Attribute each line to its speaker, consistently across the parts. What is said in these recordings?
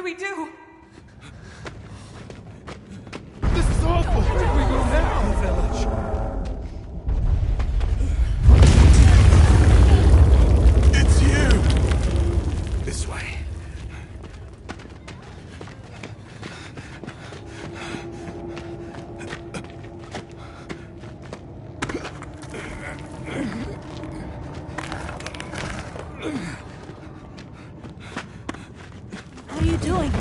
Speaker 1: we do?
Speaker 2: This is awful! Where do we go now? The village. It's you! This way.
Speaker 3: What are you doing?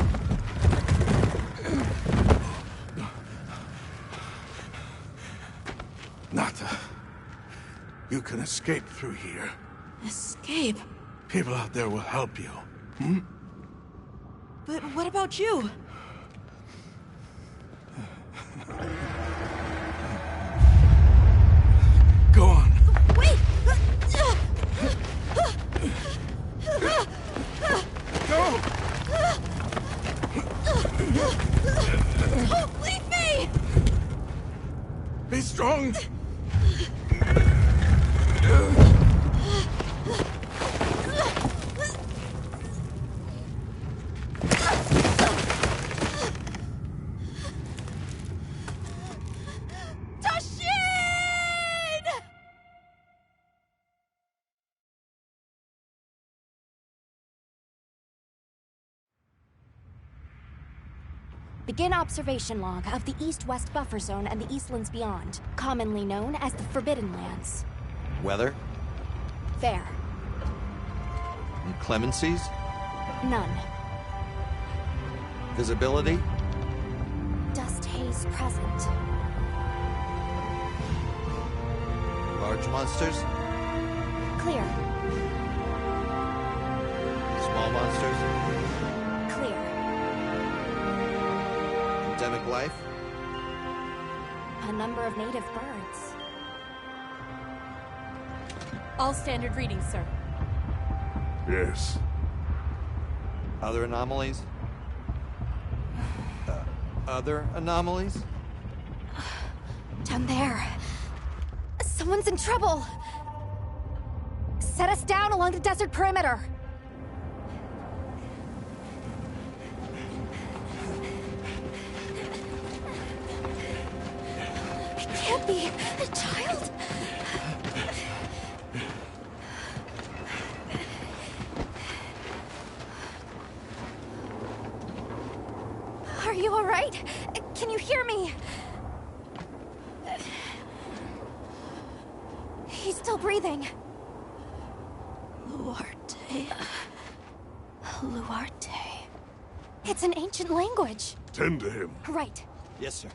Speaker 2: Nata, you can escape through here.
Speaker 3: Escape?
Speaker 2: People out there will help you.
Speaker 3: But what about you?
Speaker 2: Go on.
Speaker 3: Wait!
Speaker 2: Go!
Speaker 3: Don't leave me!
Speaker 2: Be strong!
Speaker 4: Begin observation log of the East-West Buffer Zone and the Eastlands beyond, commonly known as the Forbidden Lands.
Speaker 5: Weather?
Speaker 4: Fair.
Speaker 5: Inclemencies?
Speaker 4: None.
Speaker 5: Visibility?
Speaker 4: Dust haze present.
Speaker 5: Large monsters?
Speaker 4: Clear.
Speaker 5: Small monsters?
Speaker 4: Clear.
Speaker 5: Endemic life?
Speaker 4: A number of native birds.
Speaker 3: All standard readings, sir.
Speaker 2: Yes.
Speaker 5: Other anomalies? Other anomalies?
Speaker 4: Down there. Someone's in trouble. Set us down along the desert perimeter. It can't be a child. Are you all right? Can you hear me? He's still breathing.
Speaker 3: Luarte.
Speaker 4: Luarte. It's an ancient language.
Speaker 2: Tend to him.
Speaker 4: Right.
Speaker 5: Yes, sir.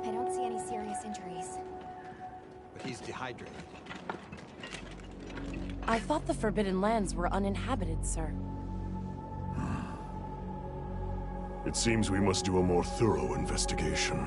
Speaker 4: I don't see any serious injuries.
Speaker 5: But he's dehydrated.
Speaker 3: I thought the Forbidden Lands were uninhabited, sir.
Speaker 2: It seems we must do a more thorough investigation.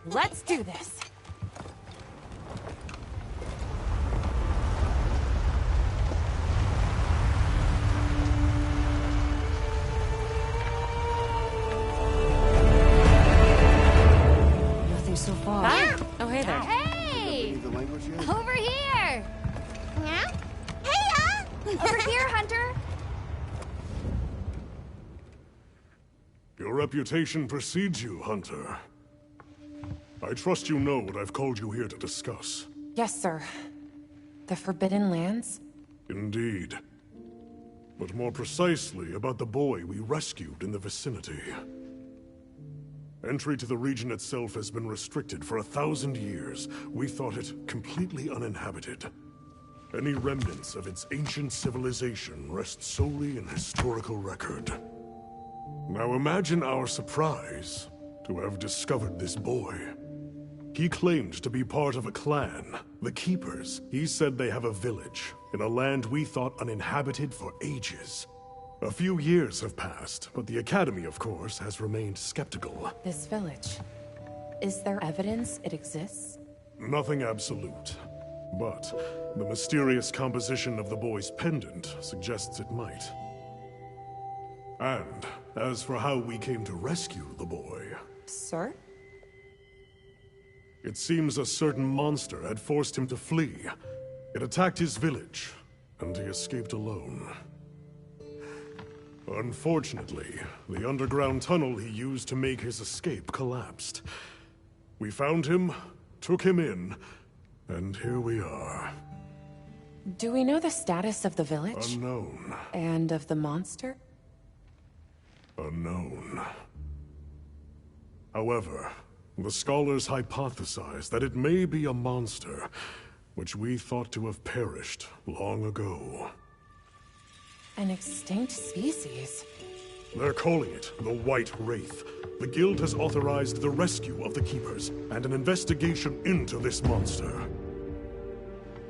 Speaker 3: Let's do this.
Speaker 1: Nothing so far.
Speaker 3: Hi. Oh, hey there.
Speaker 4: Hey!
Speaker 2: The language yet?
Speaker 4: Over here! Yeah? Hey, Over here, Hunter!
Speaker 2: Your reputation precedes you, Hunter. I trust you know what I've called you here to discuss.
Speaker 3: Yes, sir. The Forbidden Lands?
Speaker 2: Indeed. But more precisely about the boy we rescued in the vicinity. Entry to the region itself has been restricted for 1,000 years. We thought it completely uninhabited. Any remnants of its ancient civilization rest solely in historical record. Now imagine our surprise to have discovered this boy. He claimed to be part of a clan, the Keepers. He said they have a village in a land we thought uninhabited for ages. A few years have passed, but the Academy, of course, has remained skeptical.
Speaker 3: This village. Is there evidence it exists?
Speaker 2: Nothing absolute, but the mysterious composition of the boy's pendant suggests it might. And as for how we came to rescue the boy,
Speaker 3: Sir?
Speaker 2: it seems a certain monster had forced him to flee. It attacked his village, and he escaped alone. Unfortunately, the underground tunnel he used to make his escape collapsed. We found him, took him in, and here we are.
Speaker 3: Do we know the status of the village?
Speaker 2: Unknown.
Speaker 3: And of the monster?
Speaker 2: Unknown. However, the scholars hypothesize that it may be a monster, which we thought to have perished long ago.
Speaker 3: An extinct species?
Speaker 2: They're calling it the White Wraith. The Guild has authorized the rescue of the Keepers and an investigation into this monster.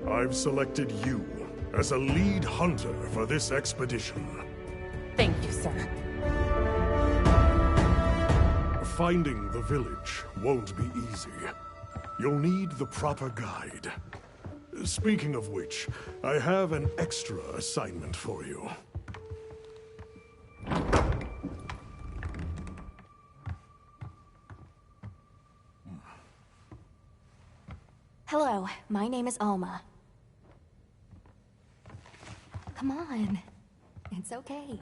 Speaker 2: I've selected you as a lead hunter for this expedition.
Speaker 3: Thank you, sir.
Speaker 2: Finding the village won't be easy. You'll need the proper guide. Speaking of which, I have an extra assignment for you.
Speaker 4: Hello, my name is Alma. Come on. It's okay.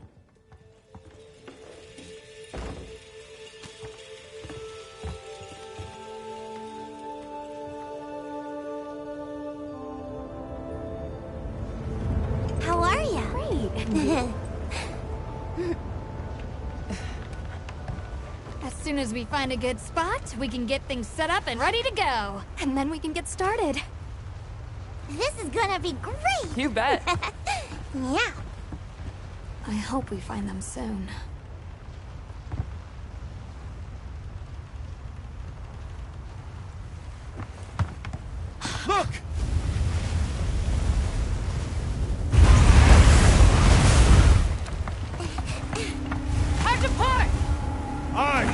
Speaker 4: How are you? Great.
Speaker 6: As soon as we find a good spot, we can get things set up and ready to go.
Speaker 4: And then we can get started.
Speaker 7: This is gonna be great!
Speaker 3: You bet.
Speaker 7: Yeah.
Speaker 6: I hope we find them soon.
Speaker 5: Look!
Speaker 3: Time to part!
Speaker 2: Aye!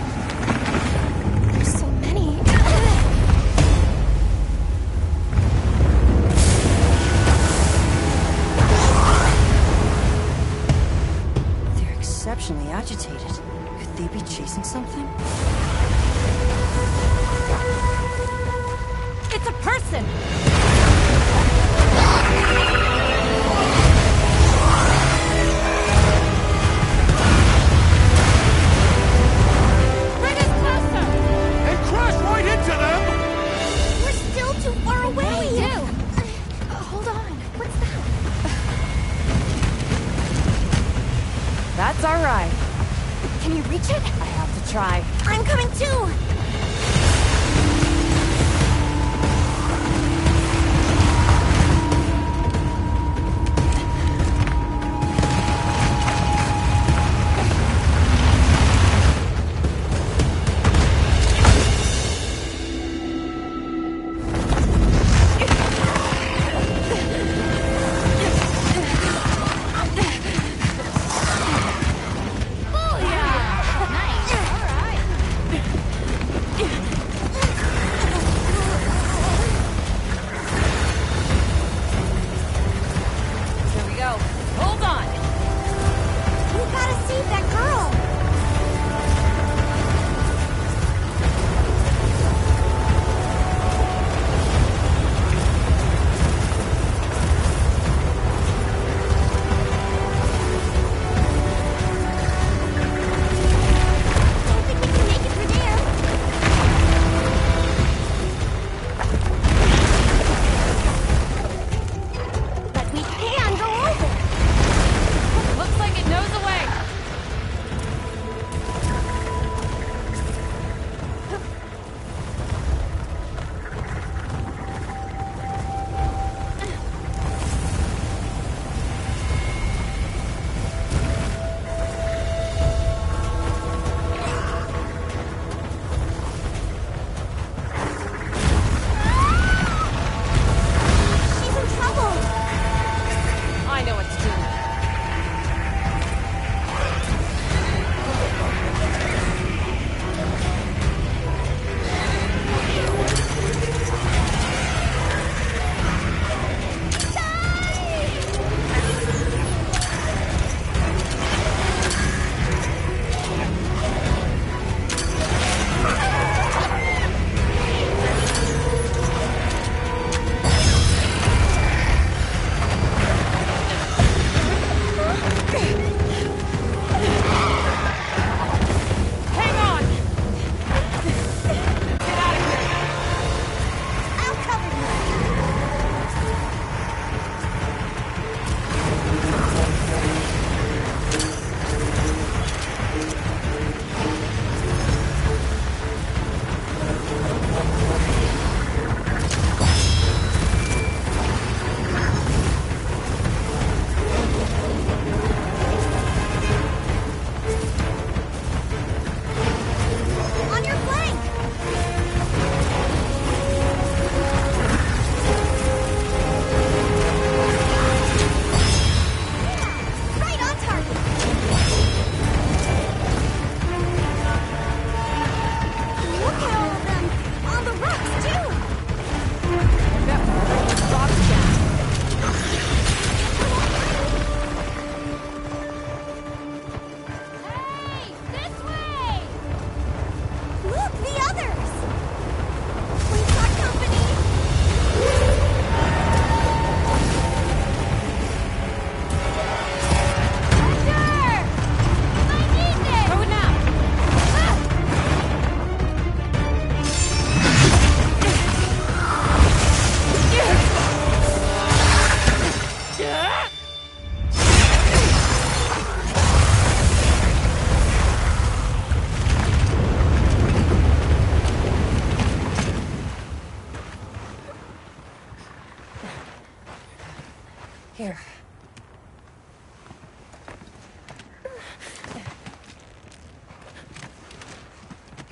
Speaker 4: There's so many.
Speaker 1: They're exceptionally agitated. Could they be chasing something?
Speaker 3: It's a person! Bring us closer!
Speaker 5: And crash right into them!
Speaker 7: We're still too far away!
Speaker 4: Hold on. What's that?
Speaker 3: That's all right.
Speaker 4: Can you reach it?
Speaker 3: I have to try.
Speaker 7: I'm coming too!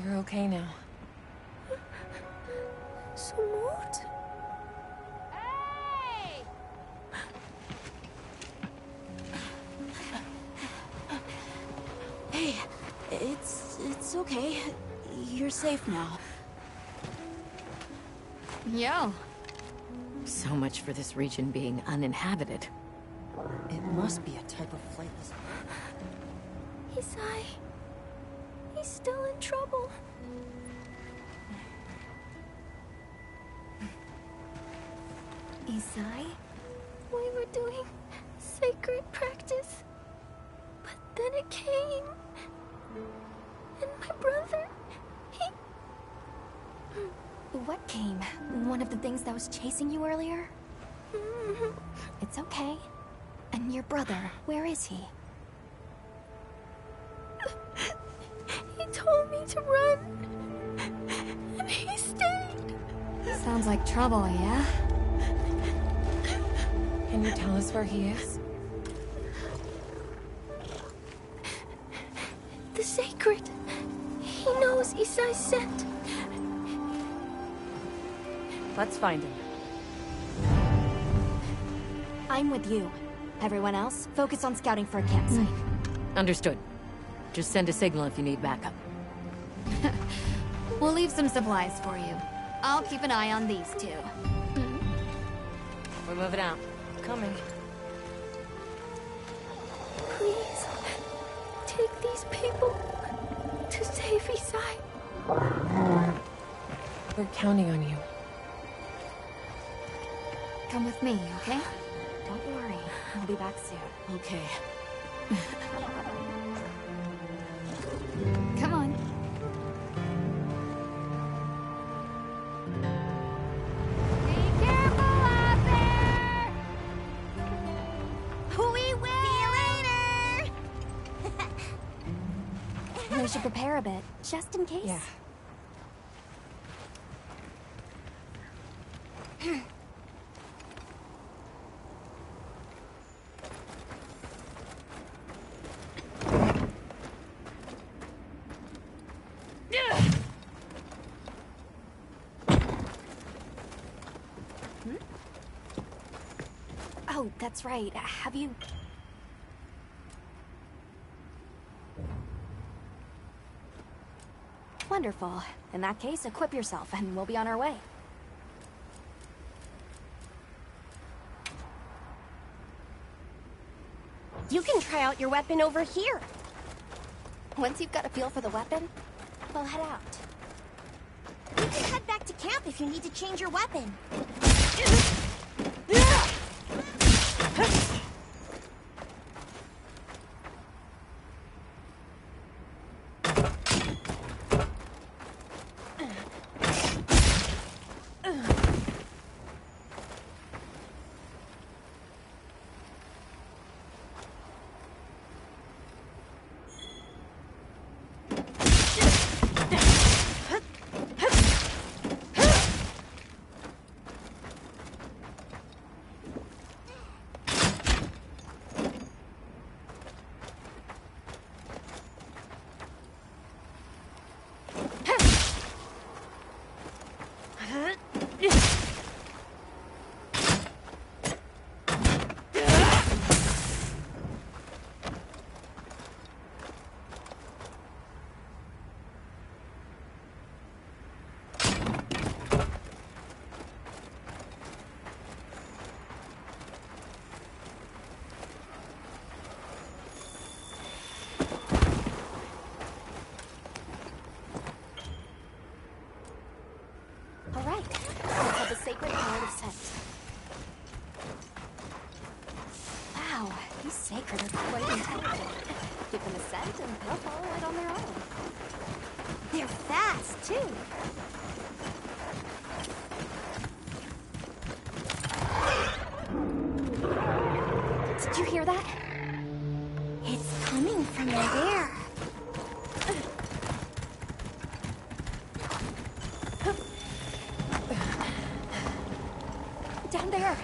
Speaker 3: You're okay now.
Speaker 7: Smooth.
Speaker 6: Hey!
Speaker 1: Hey, it's okay. You're safe now.
Speaker 6: Yo.
Speaker 8: So much for this region being uninhabited.
Speaker 1: It must be a type of flightless.
Speaker 7: Isai. He's still in trouble. Isai? We were doing sacred practice. But then it came. And my brother, he...
Speaker 4: What came? One of the things that was chasing you earlier? It's okay. And your brother, where is he?
Speaker 7: He told me to run. And he stayed.
Speaker 6: Sounds like trouble, yeah?
Speaker 3: Can you tell us where he is?
Speaker 7: The sacred. He knows Isai sent.
Speaker 3: Let's find him.
Speaker 4: I'm with you. Everyone else, focus on scouting for a campsite.
Speaker 8: Understood. Just send a signal if you need backup.
Speaker 6: We'll leave some supplies for you. I'll keep an eye on these two.
Speaker 3: We're moving out. Coming.
Speaker 7: Please, take these people to save Isai.
Speaker 3: We're counting on you.
Speaker 6: Come with me, okay?
Speaker 4: Don't worry, I'll be back soon.
Speaker 1: Okay.
Speaker 6: Come on. Be careful out there!
Speaker 7: We will! See you later!
Speaker 4: We should prepare a bit, just in case.
Speaker 3: Yeah.
Speaker 4: Oh, that's right. Have you... Wonderful. In that case, equip yourself and we'll be on our way.
Speaker 7: You can try out your weapon over here.
Speaker 4: Once you've got a feel for the weapon, we'll head out.
Speaker 7: You can head back to camp if you need to change your weapon.
Speaker 4: All right, let's have the sacred card of scent. Wow, these sacred are quite intelligent. Give them a scent and they'll follow it on their own.
Speaker 7: They're fast, too.
Speaker 4: Did you hear that?
Speaker 7: It's coming from there.
Speaker 4: Down there.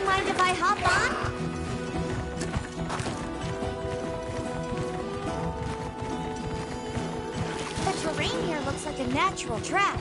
Speaker 7: Mind if I hop on? The terrain here looks like a natural track.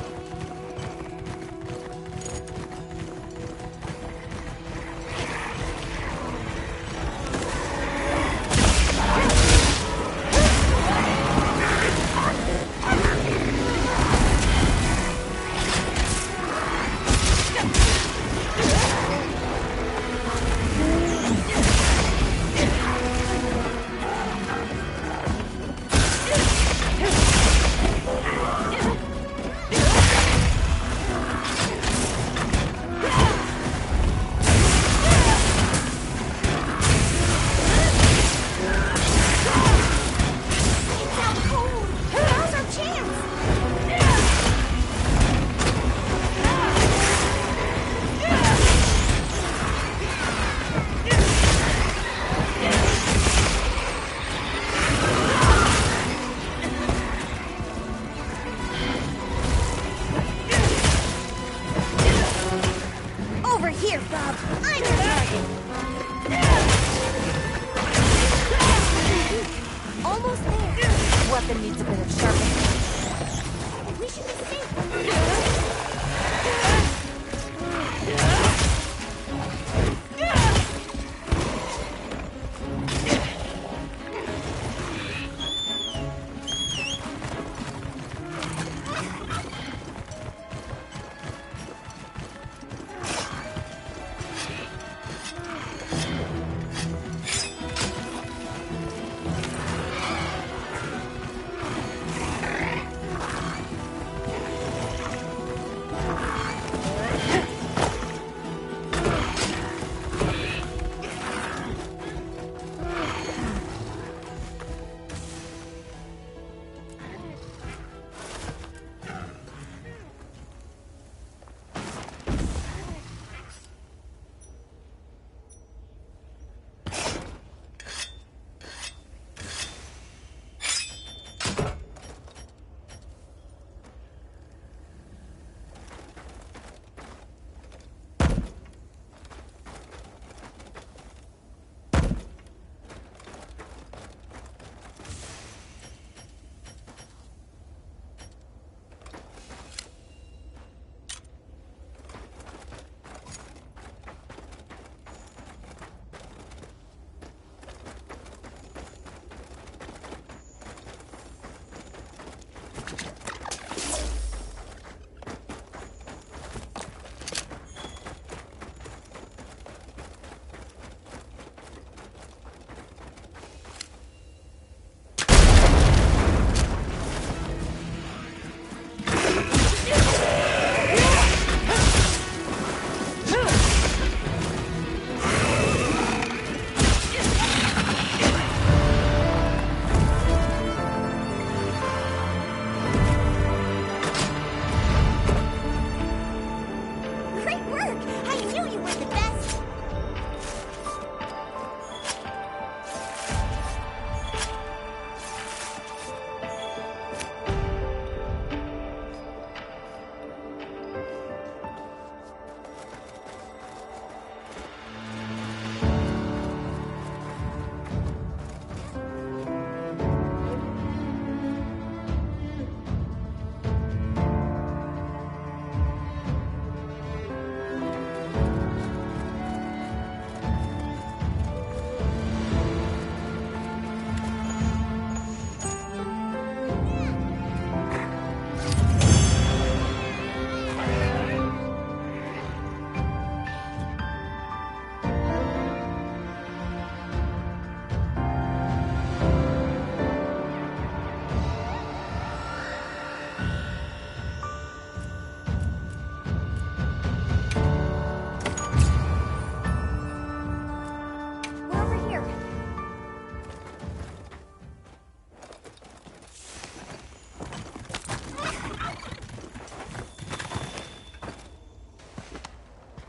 Speaker 3: Weapon needs a bit of sharpening.
Speaker 7: We should be safe.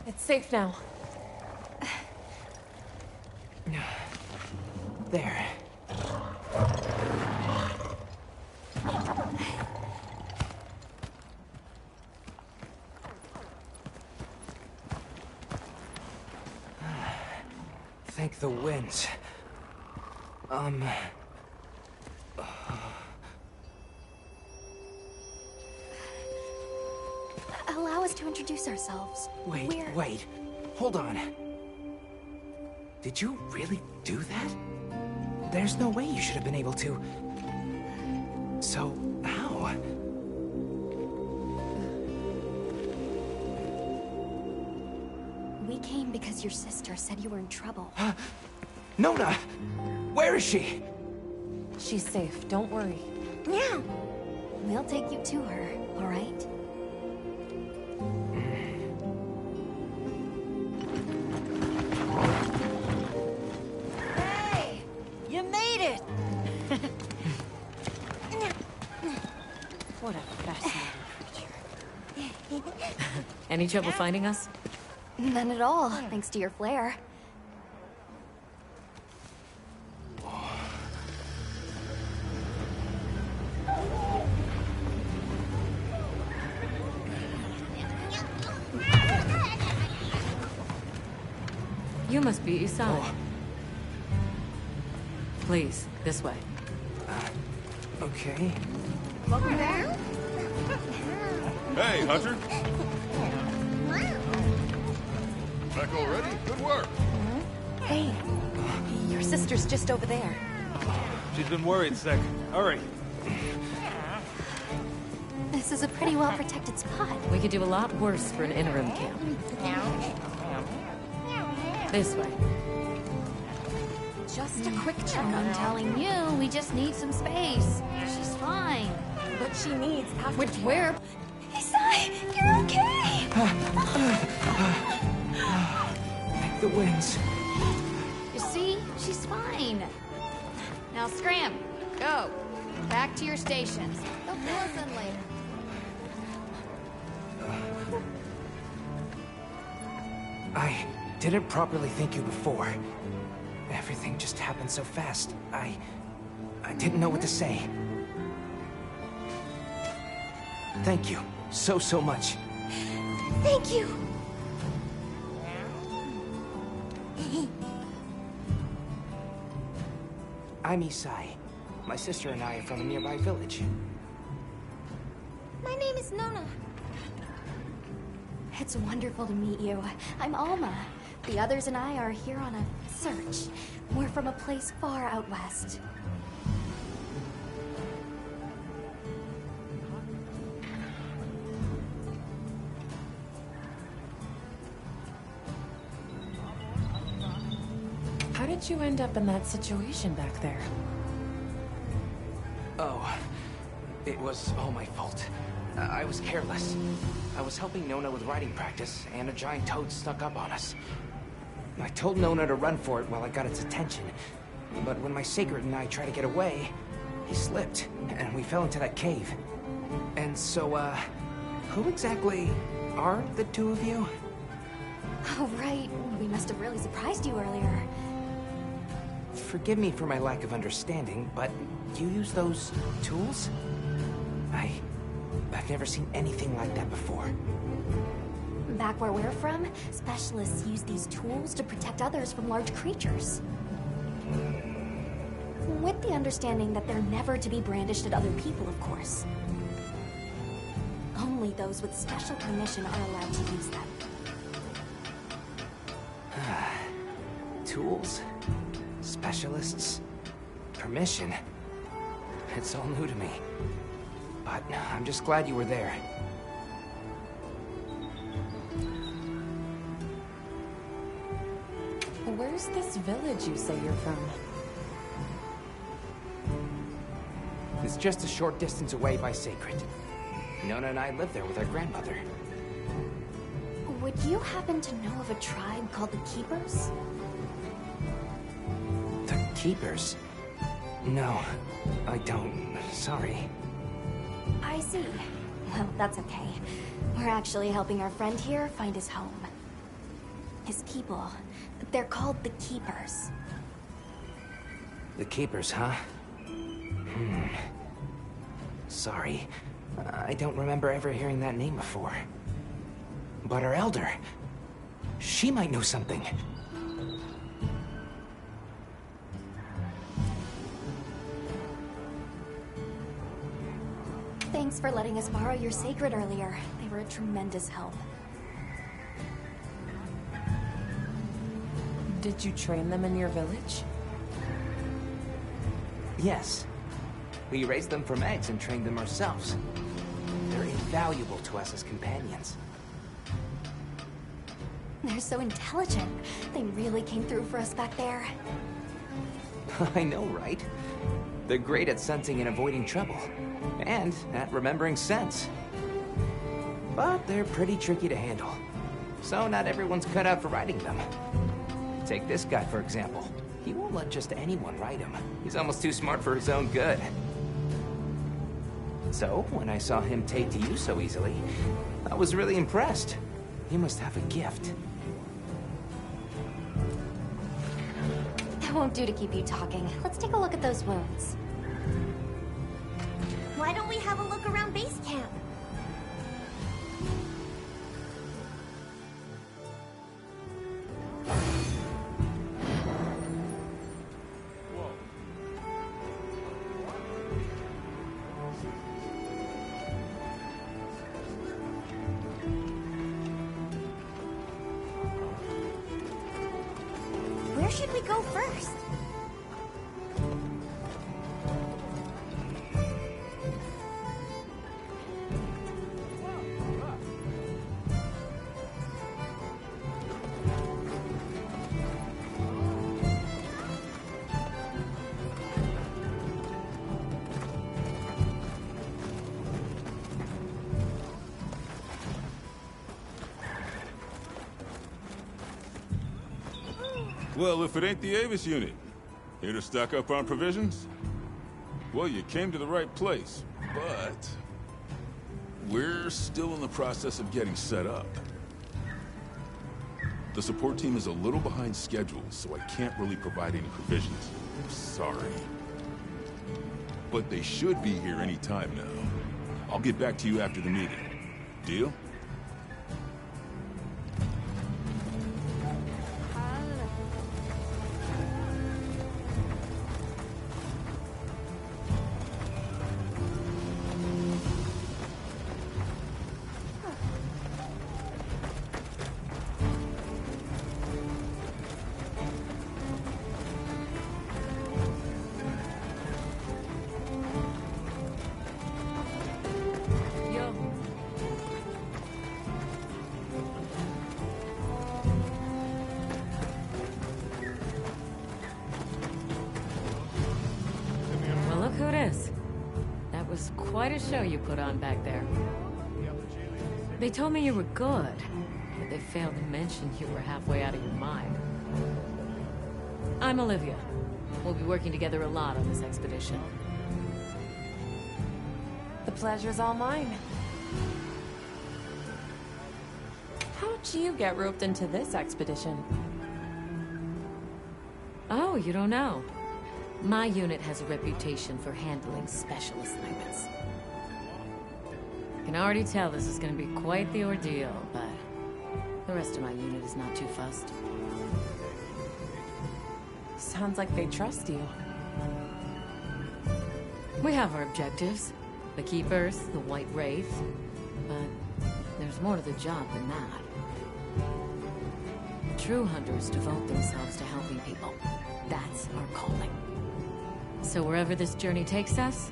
Speaker 3: It's safe now.
Speaker 9: There. Thank the winds.
Speaker 4: Allow us to introduce ourselves.
Speaker 9: Wait. Hold on. Did you really do that? There's no way you should have been able to. So, how?
Speaker 4: We came because your sister said you were in trouble.
Speaker 9: Nona! Where is she?
Speaker 1: She's safe, don't worry.
Speaker 4: Yeah. We'll take you to her, all right?
Speaker 1: Hey! You made it! What a fascinating creature.
Speaker 8: Any trouble finding us?
Speaker 4: None at all, thanks to your flair.
Speaker 8: You must be Isai.
Speaker 9: Oh.
Speaker 8: Please, this way.
Speaker 9: Okay.
Speaker 5: Hey, Hunter. Back already? Good work.
Speaker 1: Hey, your sister's just over there.
Speaker 5: She's been worried sick. Hurry.
Speaker 4: This is a pretty well-protected spot.
Speaker 8: We could do a lot worse for an interim camp. This way.
Speaker 1: Just a quick check
Speaker 6: I'm
Speaker 1: on
Speaker 6: telling you, we just need some space. She's fine.
Speaker 1: but she needs
Speaker 6: Which where?
Speaker 4: Isai, you're okay!
Speaker 9: Thank the winds.
Speaker 6: You see? She's fine. Now scram. Go. Back to your stations. They'll fill us in later.
Speaker 9: I didn't properly thank you before. Everything just happened so fast. I didn't know what to say. Thank you so much.
Speaker 4: Thank you!
Speaker 9: I'm Isai. My sister and I are from a nearby village.
Speaker 4: My name is Nona. It's wonderful to meet you. I'm Alma. The others and I are here on a search. We're from a place far out west.
Speaker 1: How did you end up in that situation back there?
Speaker 9: Oh, it was all my fault. I was careless. I was helping Nona with writing practice, and a giant toad snuck up on us. I told Nona to run for it while I got its attention. But when my sacred and I tried to get away, he slipped, and we fell into that cave. And so, who exactly are the two of you?
Speaker 4: Oh, right. We must have really surprised you earlier.
Speaker 9: Forgive me for my lack of understanding, but you use those tools? I've never seen anything like that before.
Speaker 4: Back where we're from, specialists use these tools to protect others from large creatures. With the understanding that they're never to be brandished at other people, of course. Only those with special permission are allowed to use them.
Speaker 9: Tools? Specialists? Permission? It's all new to me. But I'm just glad you were there.
Speaker 1: Where's this village you say you're from?
Speaker 9: It's just a short distance away by Sacred. Nona and I live there with our grandmother.
Speaker 4: Would you happen to know of a tribe called the Keepers?
Speaker 9: The Keepers? No, I don't. Sorry.
Speaker 4: I see. Well, that's okay. We're actually helping our friend here find his home. His people. They're called the Keepers.
Speaker 9: The Keepers, huh? Sorry. I don't remember ever hearing that name before. But our elder... she might know something.
Speaker 4: Thanks for letting us borrow your sacred earlier. They were a tremendous help.
Speaker 10: Did you train them in your village?
Speaker 9: Yes. We raised them from eggs and trained them ourselves. They're invaluable to us as companions.
Speaker 4: They're so intelligent. They really came through for us back there.
Speaker 9: I know, right? They're great at sensing and avoiding trouble. And at remembering scents. But they're pretty tricky to handle. So not everyone's cut out for riding them. Take this guy, for example. He won't let just anyone ride him. He's almost too smart for his own good. So, when I saw him take to you so easily, I was really impressed. He must have a gift.
Speaker 4: That won't do to keep you talking. Let's take a look at those wounds.
Speaker 7: Why don't we have a look around base camp? Where should we go first?
Speaker 5: Well, if it ain't the Avis unit, here to stock up on provisions? Well, you came to the right place, but we're still in the process of getting set up. The support team is a little behind schedule, so I can't really provide any provisions. Sorry. But they should be here any time now. I'll get back to you after the meeting. Deal?
Speaker 8: Who it is? That was quite a show you put on back there. They told me you were good, but they failed to mention you were halfway out of your mind. I'm Olivia. We'll be working together a lot on this expedition.
Speaker 10: The pleasure's all mine. How'd you get roped into this expedition?
Speaker 8: Oh, you don't know? My unit has a reputation for handling special assignments. I can already tell this is going to be quite the ordeal, but the rest of my unit is not too fussed.
Speaker 10: Sounds like they trust you.
Speaker 8: We have our objectives. The Keepers, the White Wraith. But there's more to the job than that. True hunters devote themselves to helping people. That's our calling. So wherever this journey takes us,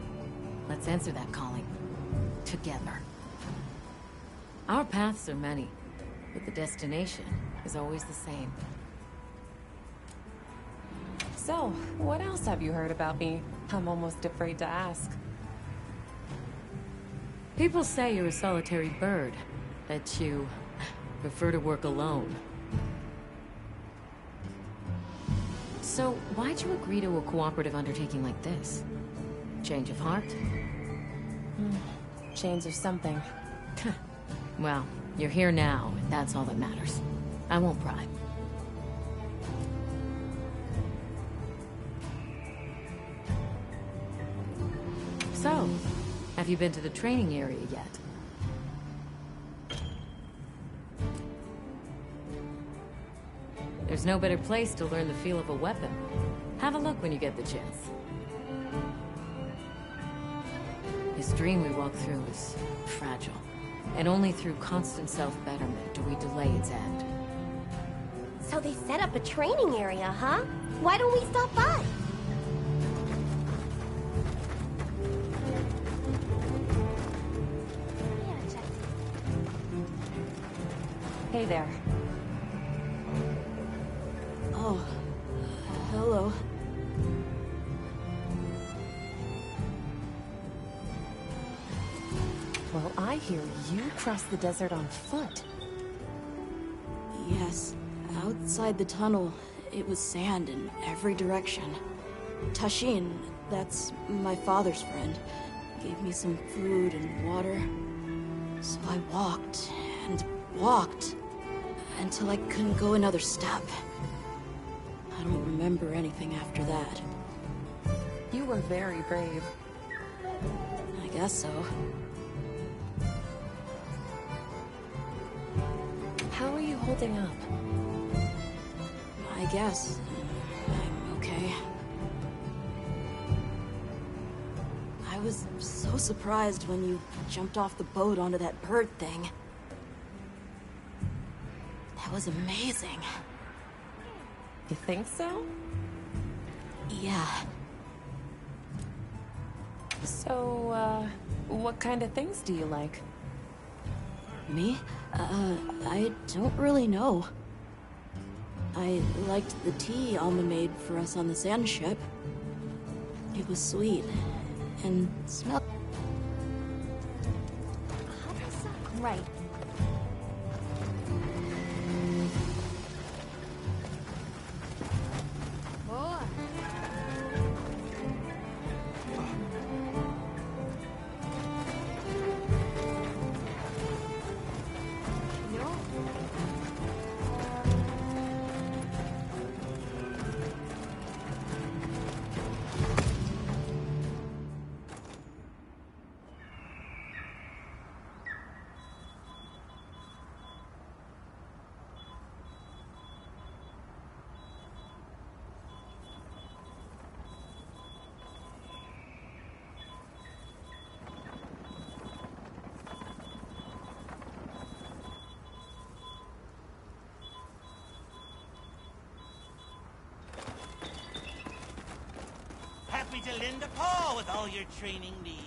Speaker 8: let's answer that calling. Together. Our paths are many, but the destination is always the same.
Speaker 10: So, what else have you heard about me? I'm almost afraid to ask.
Speaker 8: People say you're a solitary bird, that you prefer to work alone. So, why'd you agree to a cooperative undertaking like this? Change of heart?
Speaker 10: Change or something.
Speaker 8: Well, you're here now, and that's all that matters. I won't pry. So, have you been to the training area yet? There's no better place to learn the feel of a weapon. Have a look when you get the chance. History dream we walk through is fragile. And only through constant self-betterment do we delay its end.
Speaker 7: So they set up a training area, huh? Why don't we stop by? Yeah, check.
Speaker 10: Hey there.
Speaker 1: Oh, hello.
Speaker 10: Well, I hear you crossed the desert on foot.
Speaker 1: Yes, outside the tunnel, it was sand in every direction. Tashin, that's my father's friend, gave me some food and water. So I walked and walked until I couldn't go another step. I don't remember anything after that.
Speaker 10: You were very brave.
Speaker 1: I guess so.
Speaker 10: How are you holding up?
Speaker 1: I guess I'm okay. I was so surprised when you jumped off the boat onto that bird thing. That was amazing.
Speaker 10: You think so?
Speaker 1: Yeah.
Speaker 10: So, what kind of things do you like?
Speaker 1: Me? I don't really know. I liked the tea Alma made for us on the sand ship. It was sweet and smelled.
Speaker 7: Right.
Speaker 6: Boy. Yo.
Speaker 11: Happy to lend a paw with all your training needs.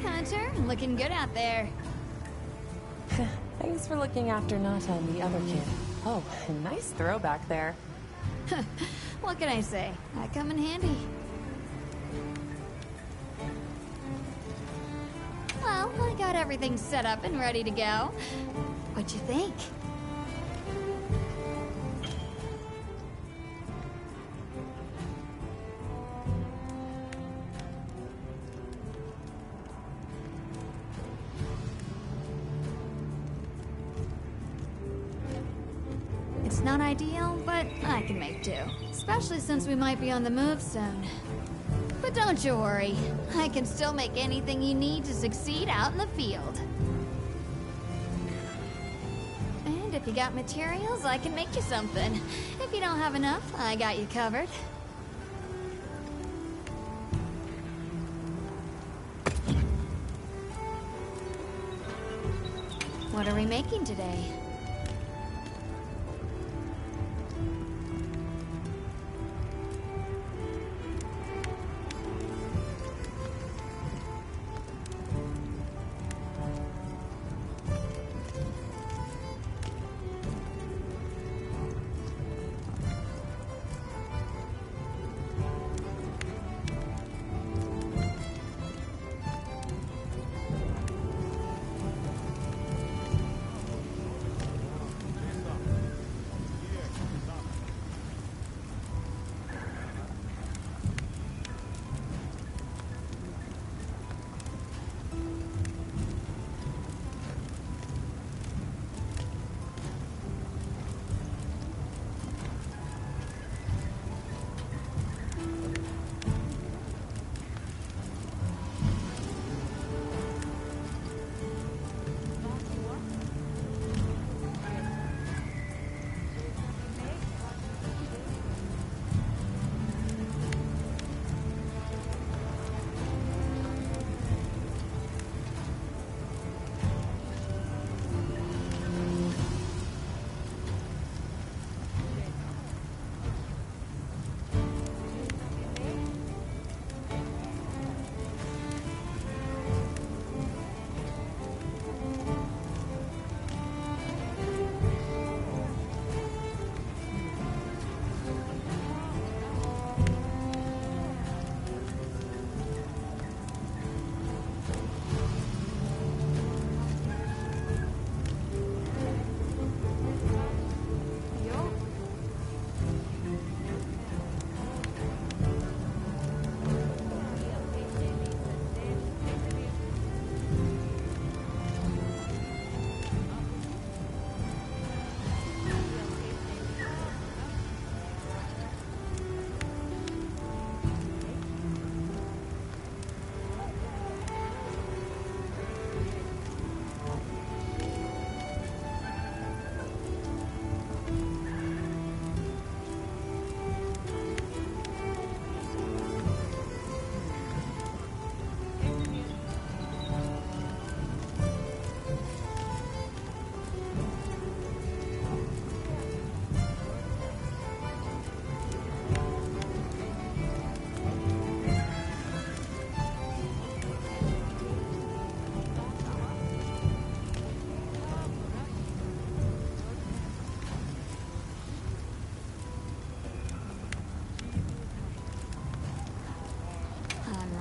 Speaker 6: Hunter. Looking good out there.
Speaker 10: Thanks for looking after Nata and the other kid. Oh, nice throwback there.
Speaker 6: What can I say? I come in handy. Well, I got everything set up and ready to go. What'd you think? It's not ideal, but I can make do. Especially since we might be on the move soon. But don't you worry. I can still make anything you need to succeed out in the field. And if you got materials, I can make you something. If you don't have enough, I got you covered. What are we making today?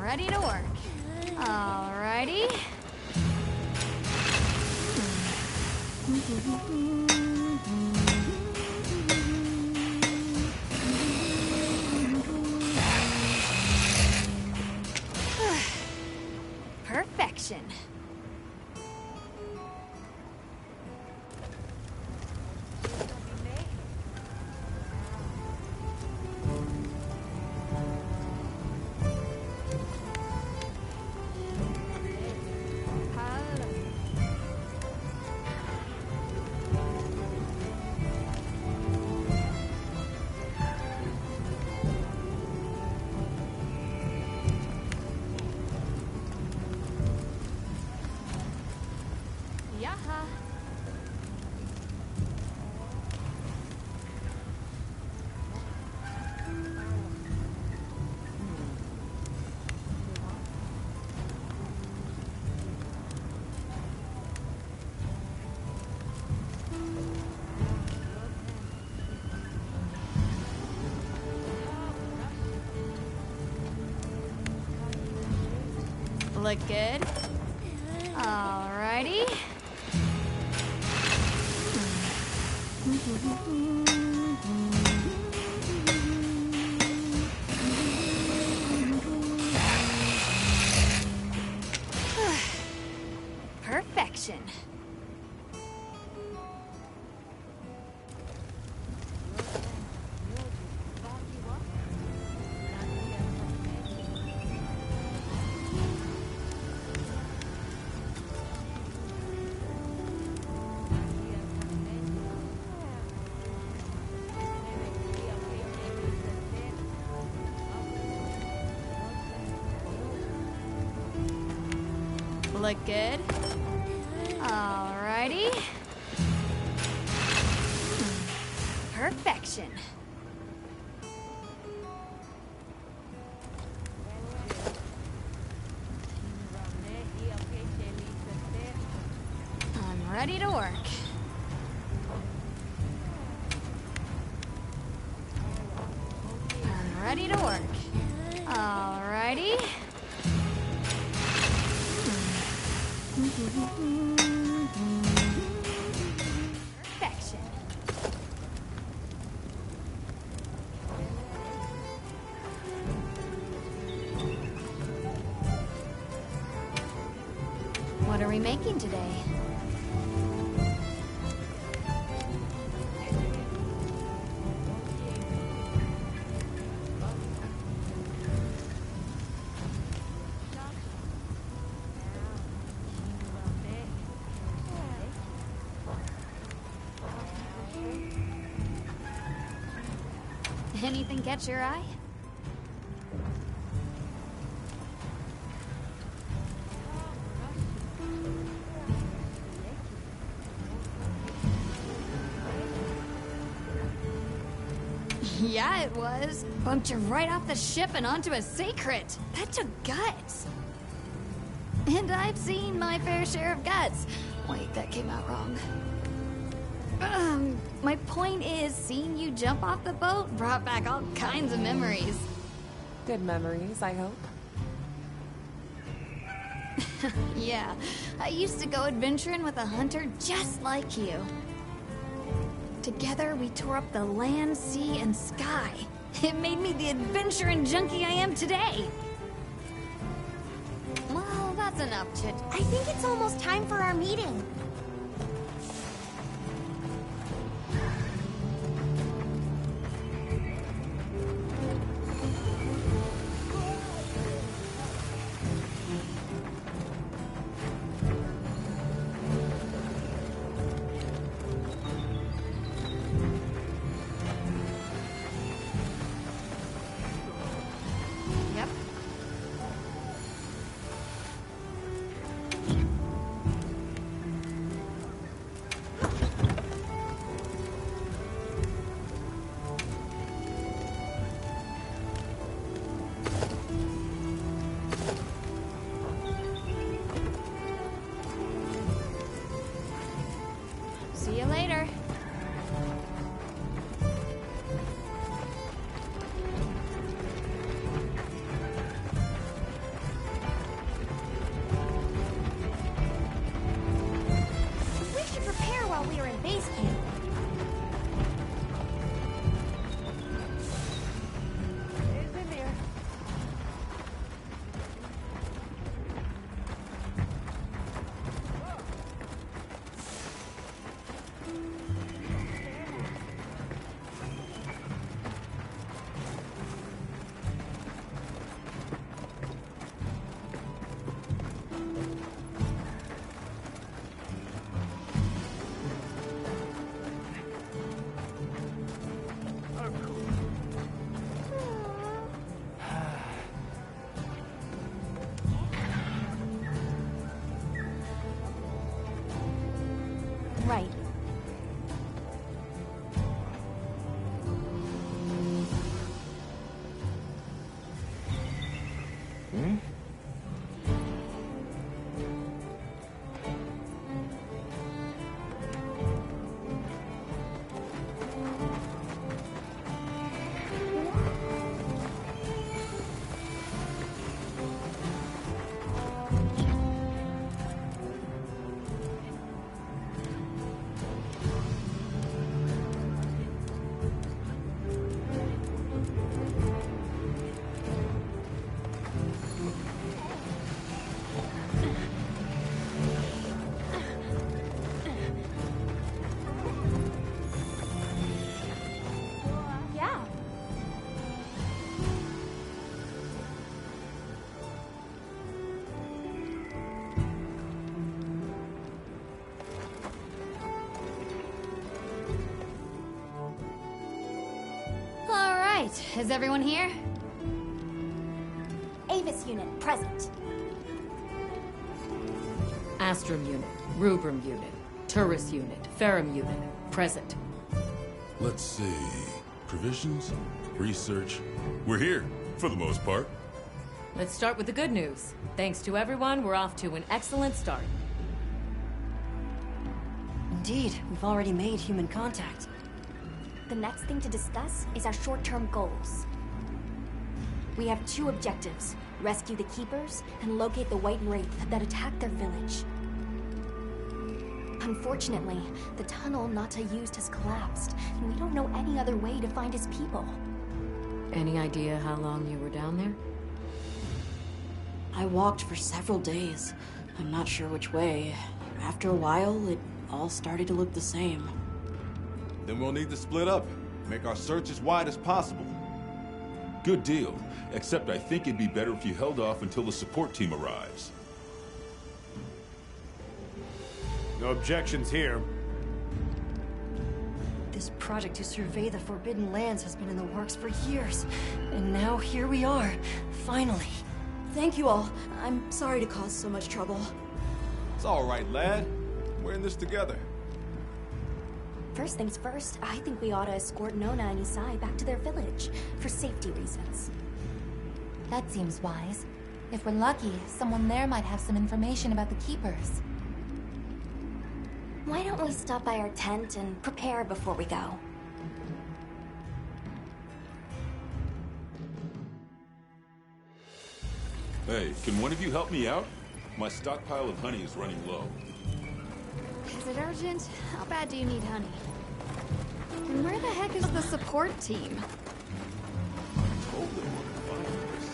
Speaker 6: Ready to work. Alrighty. Perfection. Look good. Alrighty. Perfection. Look good. Alrighty. Perfection. I'm ready to work. I'm ready to work. Alrighty. Perfection. What are we making today? Anything catch your eye? Yeah, it was. Bumped you right off the ship and onto a secret. That took guts. And I've seen my fair share of guts. Wait, that came out wrong. My point is, seeing you jump off the boat brought back all kinds of memories.
Speaker 10: Good memories, I hope.
Speaker 6: Yeah, I used to go adventuring with a hunter just like you. Together, we tore up the land, sea, and sky. It made me the adventuring junkie I am today. Well, that's enough chit.
Speaker 7: I think it's almost time for our meeting.
Speaker 6: Yep. See you later.
Speaker 7: We should prepare while we are in base camp.
Speaker 4: Right.
Speaker 6: right, is everyone here?
Speaker 4: Avis unit, present.
Speaker 8: Astrum unit, Rubrum unit, Turris unit, Ferrum unit, present.
Speaker 5: Let's see. Provisions? Research? We're here, for the most part.
Speaker 8: Let's start with the good news. Thanks to everyone, we're off to an excellent start.
Speaker 1: Indeed, we've already made human contact.
Speaker 4: The next thing to discuss is our short-term goals. We have 2 objectives: rescue the Keepers and locate the White Wraith that attacked their village. Unfortunately, the tunnel Nata used has collapsed, and we don't know any other way to find his people.
Speaker 8: Any idea how long you were down there?
Speaker 1: I walked for several days. I'm not sure which way. After a while, it all started to look the same.
Speaker 12: Then we'll need to split up. Make our search as wide as possible.
Speaker 5: Good deal. Except I think it'd be better if you held off until the support team arrives.
Speaker 12: No objections here.
Speaker 1: This project to survey the Forbidden Lands has been in the works for years. And now here we are, finally. Thank you all. I'm sorry to cause so much trouble.
Speaker 12: It's all right, lad. We're in this together.
Speaker 4: First things first, I think we ought to escort Nona and Isai back to their village, for safety reasons.
Speaker 3: That seems wise. If we're lucky, someone there might have some information about the Keepers.
Speaker 4: Why don't we stop by our tent and prepare before we go?
Speaker 5: Hey, can one of you help me out? My stockpile of honey is running low.
Speaker 6: Is it urgent? How bad do you need honey? And where the heck is the support team?
Speaker 5: Totally want to find this.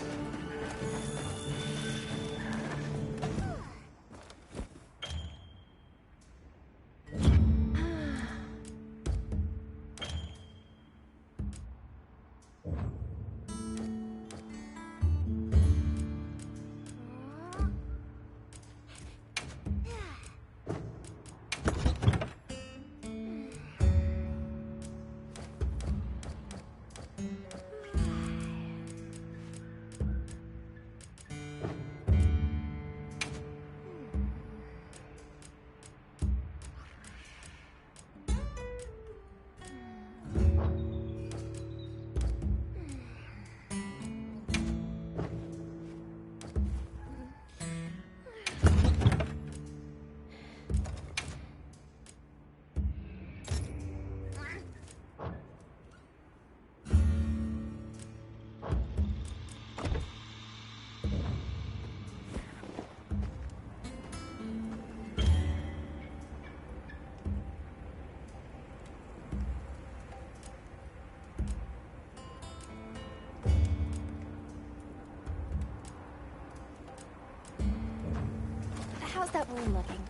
Speaker 4: How's that wound looking?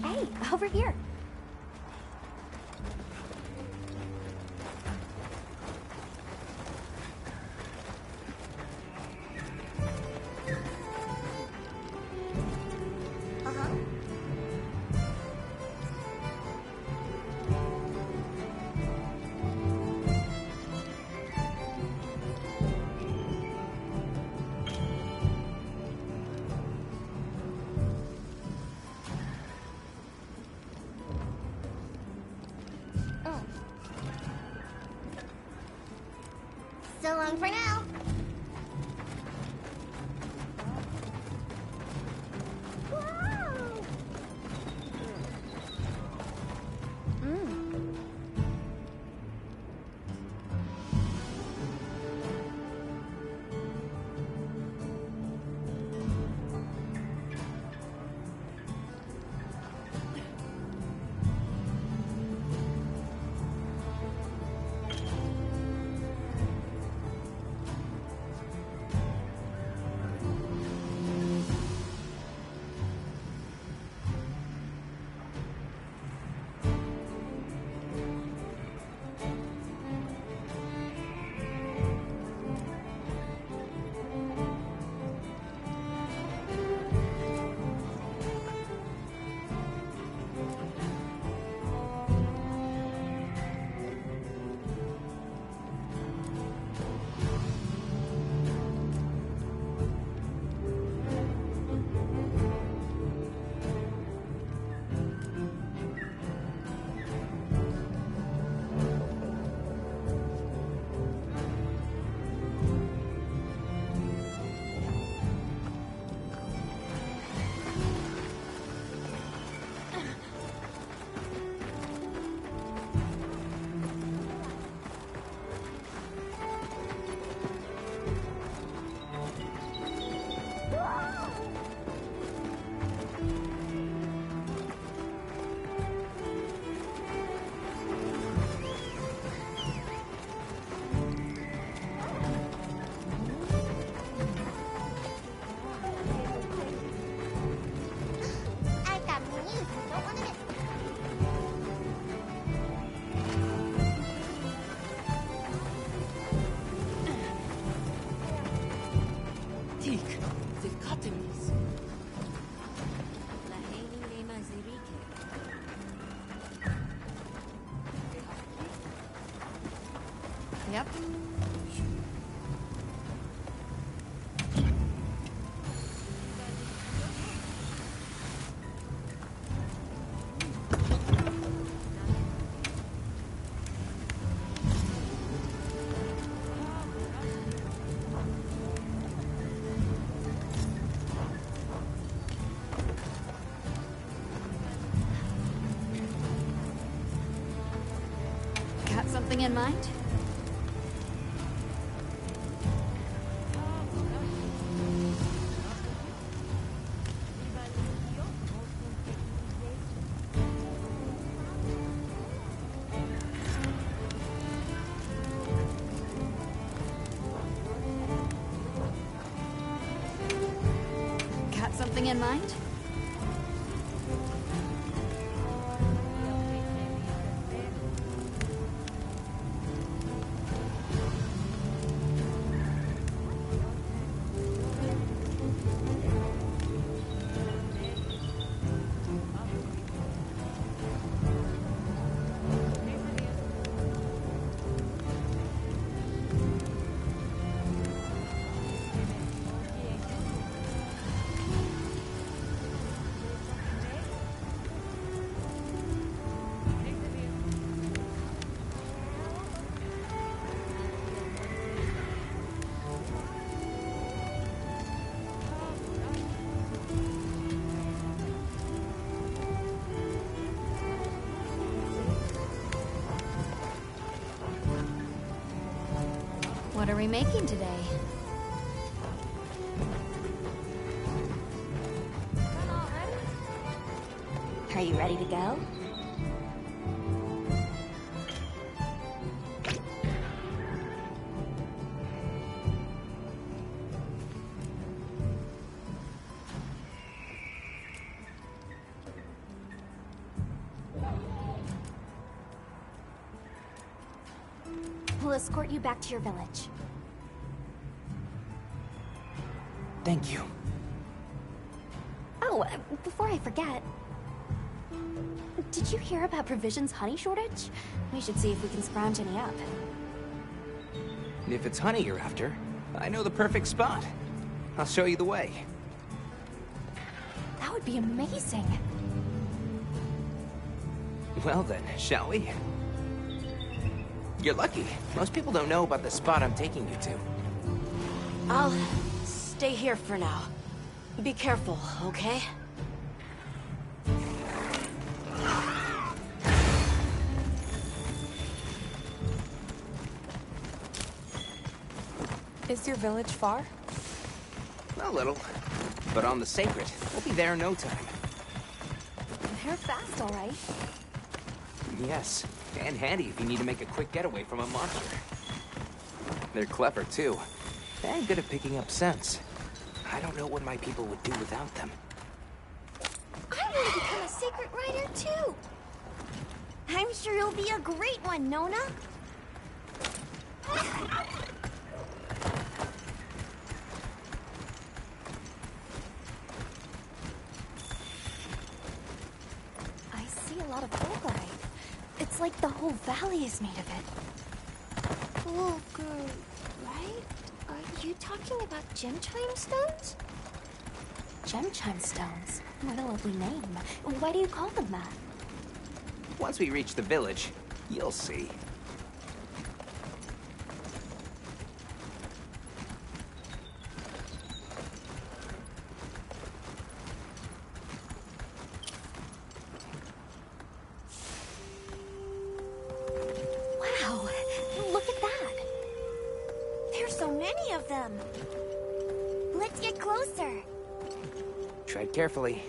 Speaker 4: Hey, over here.
Speaker 7: So long for now.
Speaker 6: Yep. Got something in mind? Got something in mind? What are we making today?
Speaker 4: Are you ready to go? We'll escort you back to your village.
Speaker 9: Thank you.
Speaker 4: Oh, before I forget, did you hear about Provision's honey shortage? We should see if we can scrounge any up.
Speaker 9: If it's honey you're after, I know the perfect spot. I'll show you the way.
Speaker 4: That would be amazing.
Speaker 9: Well then, shall we? You're lucky. Most people don't know about the spot I'm taking you to.
Speaker 1: I'll stay here for now. Be careful, okay?
Speaker 10: Is your village far?
Speaker 9: A little. But on the Sacred, we'll be there in no time.
Speaker 4: They're fast, all right.
Speaker 9: Yes, and handy if you need to make a quick getaway from a monster. They're clever, too. And good at picking up scents. I don't know what my people would do without them.
Speaker 7: I want to become a secret rider, too. I'm sure you'll be a great one, Nona.
Speaker 4: I see a lot of fulgurite. It's like the whole valley is made of it.
Speaker 7: Fulgur, right? Are you talking about gem chime stones?
Speaker 4: Gem chime stones. What a lovely name. Why do you call them that?
Speaker 9: Once we reach the village, you'll see.
Speaker 7: Wow, look at that. There's so many of them. Let's get closer.
Speaker 9: Tread carefully.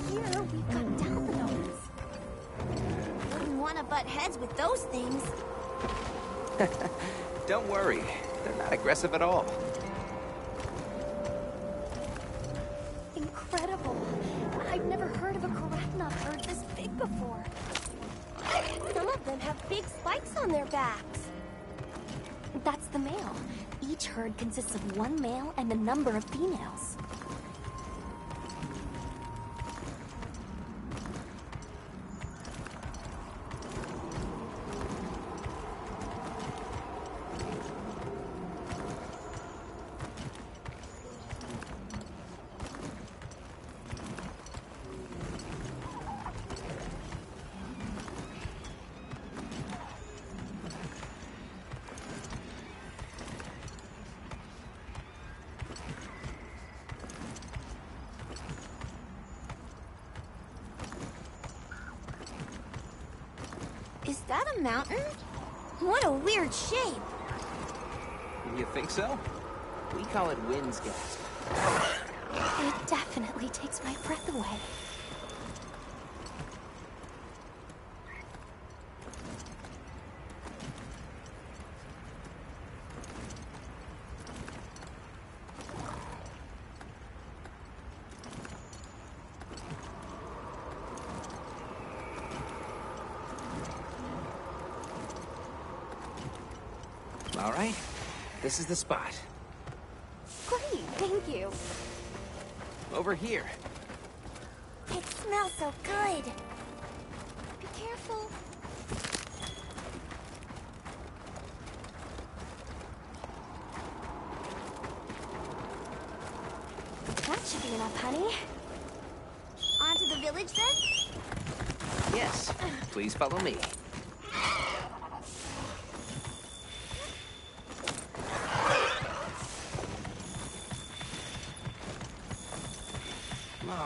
Speaker 7: Here we've got Dalpanoids. Wouldn't want to can't butt heads with those things.
Speaker 9: Don't worry, they're not aggressive at all.
Speaker 7: Incredible. I've never heard of a Karatna herd this big before. Some of them have big spikes on their backs.
Speaker 4: That's the male. Each herd consists of one male and a number of females.
Speaker 7: Is that a mountain? What a weird shape.
Speaker 9: You think so? We call it Wind's Gasp.
Speaker 4: It definitely takes my breath away.
Speaker 9: All right, this is the spot.
Speaker 7: Great, thank you.
Speaker 9: Over here.
Speaker 7: It smells so good. Be careful. That should be enough, honey. On to the village, then?
Speaker 9: Yes, please follow me.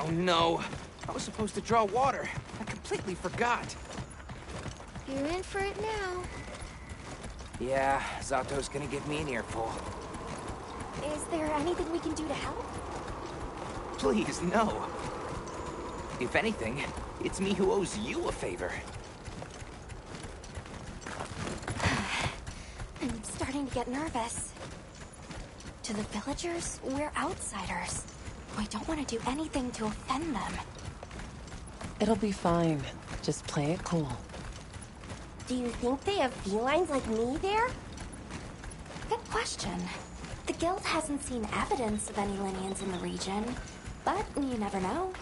Speaker 9: Oh no, I was supposed to draw water. I completely forgot.
Speaker 7: You're in for it now.
Speaker 9: Yeah, Zato's gonna give me an earful.
Speaker 4: Is there anything we can do to help?
Speaker 9: Please, no. If anything, it's me who owes you a favor.
Speaker 4: I'm starting to get nervous. To the villagers, we're outsiders. We don't want to do anything to offend them.
Speaker 10: It'll be fine. Just play it cool.
Speaker 7: Do you think they have felines like me there?
Speaker 4: Good question. The guild hasn't seen evidence of any Linians in the region, but you never know.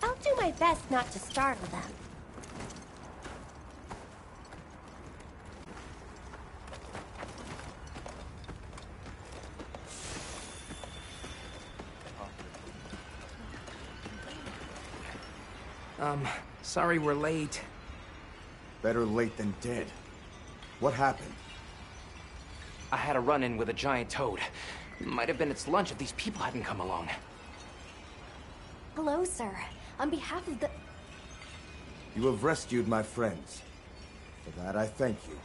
Speaker 7: I'll do my best not to startle them.
Speaker 9: Sorry we're late.
Speaker 12: Better late than dead. What happened?
Speaker 9: I had a run-in with a giant toad. Might have been its lunch if these people hadn't come along.
Speaker 4: Hello, sir. On behalf of the...
Speaker 12: You have rescued my friends. For that I thank you.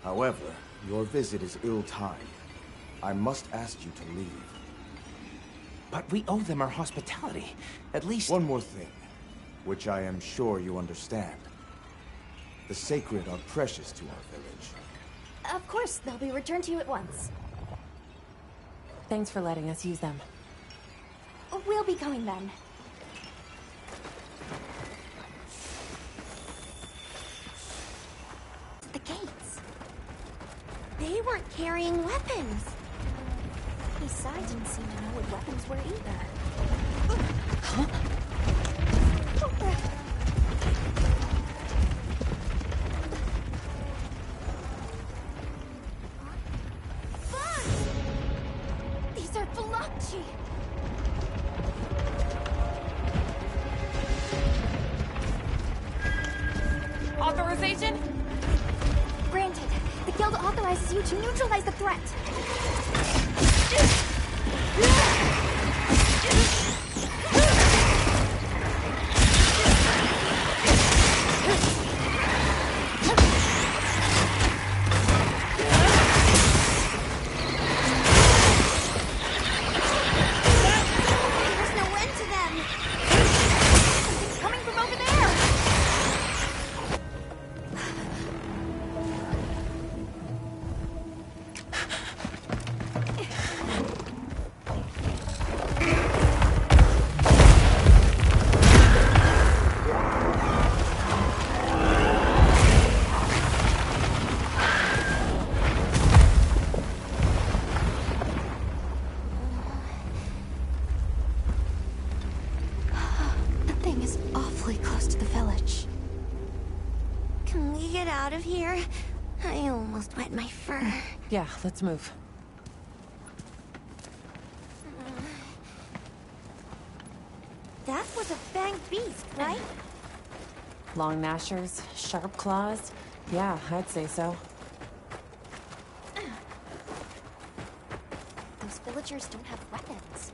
Speaker 12: However, your visit is ill-timed. I must ask you to leave.
Speaker 9: But we owe them our hospitality. At least...
Speaker 12: One more thing, which I am sure you understand. The sacred are precious to our village.
Speaker 4: Of course, they'll be returned to you at once.
Speaker 10: Thanks for letting us use them.
Speaker 4: We'll be going then. The gates.
Speaker 7: They weren't carrying weapons.
Speaker 4: Besides, didn't seem to know what weapons were either.
Speaker 10: Huh?
Speaker 7: These are Balachi!
Speaker 8: Authorization?
Speaker 4: Granted, the guild authorizes you to neutralize the threat.
Speaker 7: There's no end to them!
Speaker 4: Something's coming from over there!
Speaker 3: is awfully close to the village.
Speaker 7: Can we get out of here? I almost wet my fur.
Speaker 10: Yeah, let's move.
Speaker 7: That was a fanged beast, right?
Speaker 10: Long gnashers, sharp claws. Yeah, I'd say so.
Speaker 4: Those villagers don't have weapons.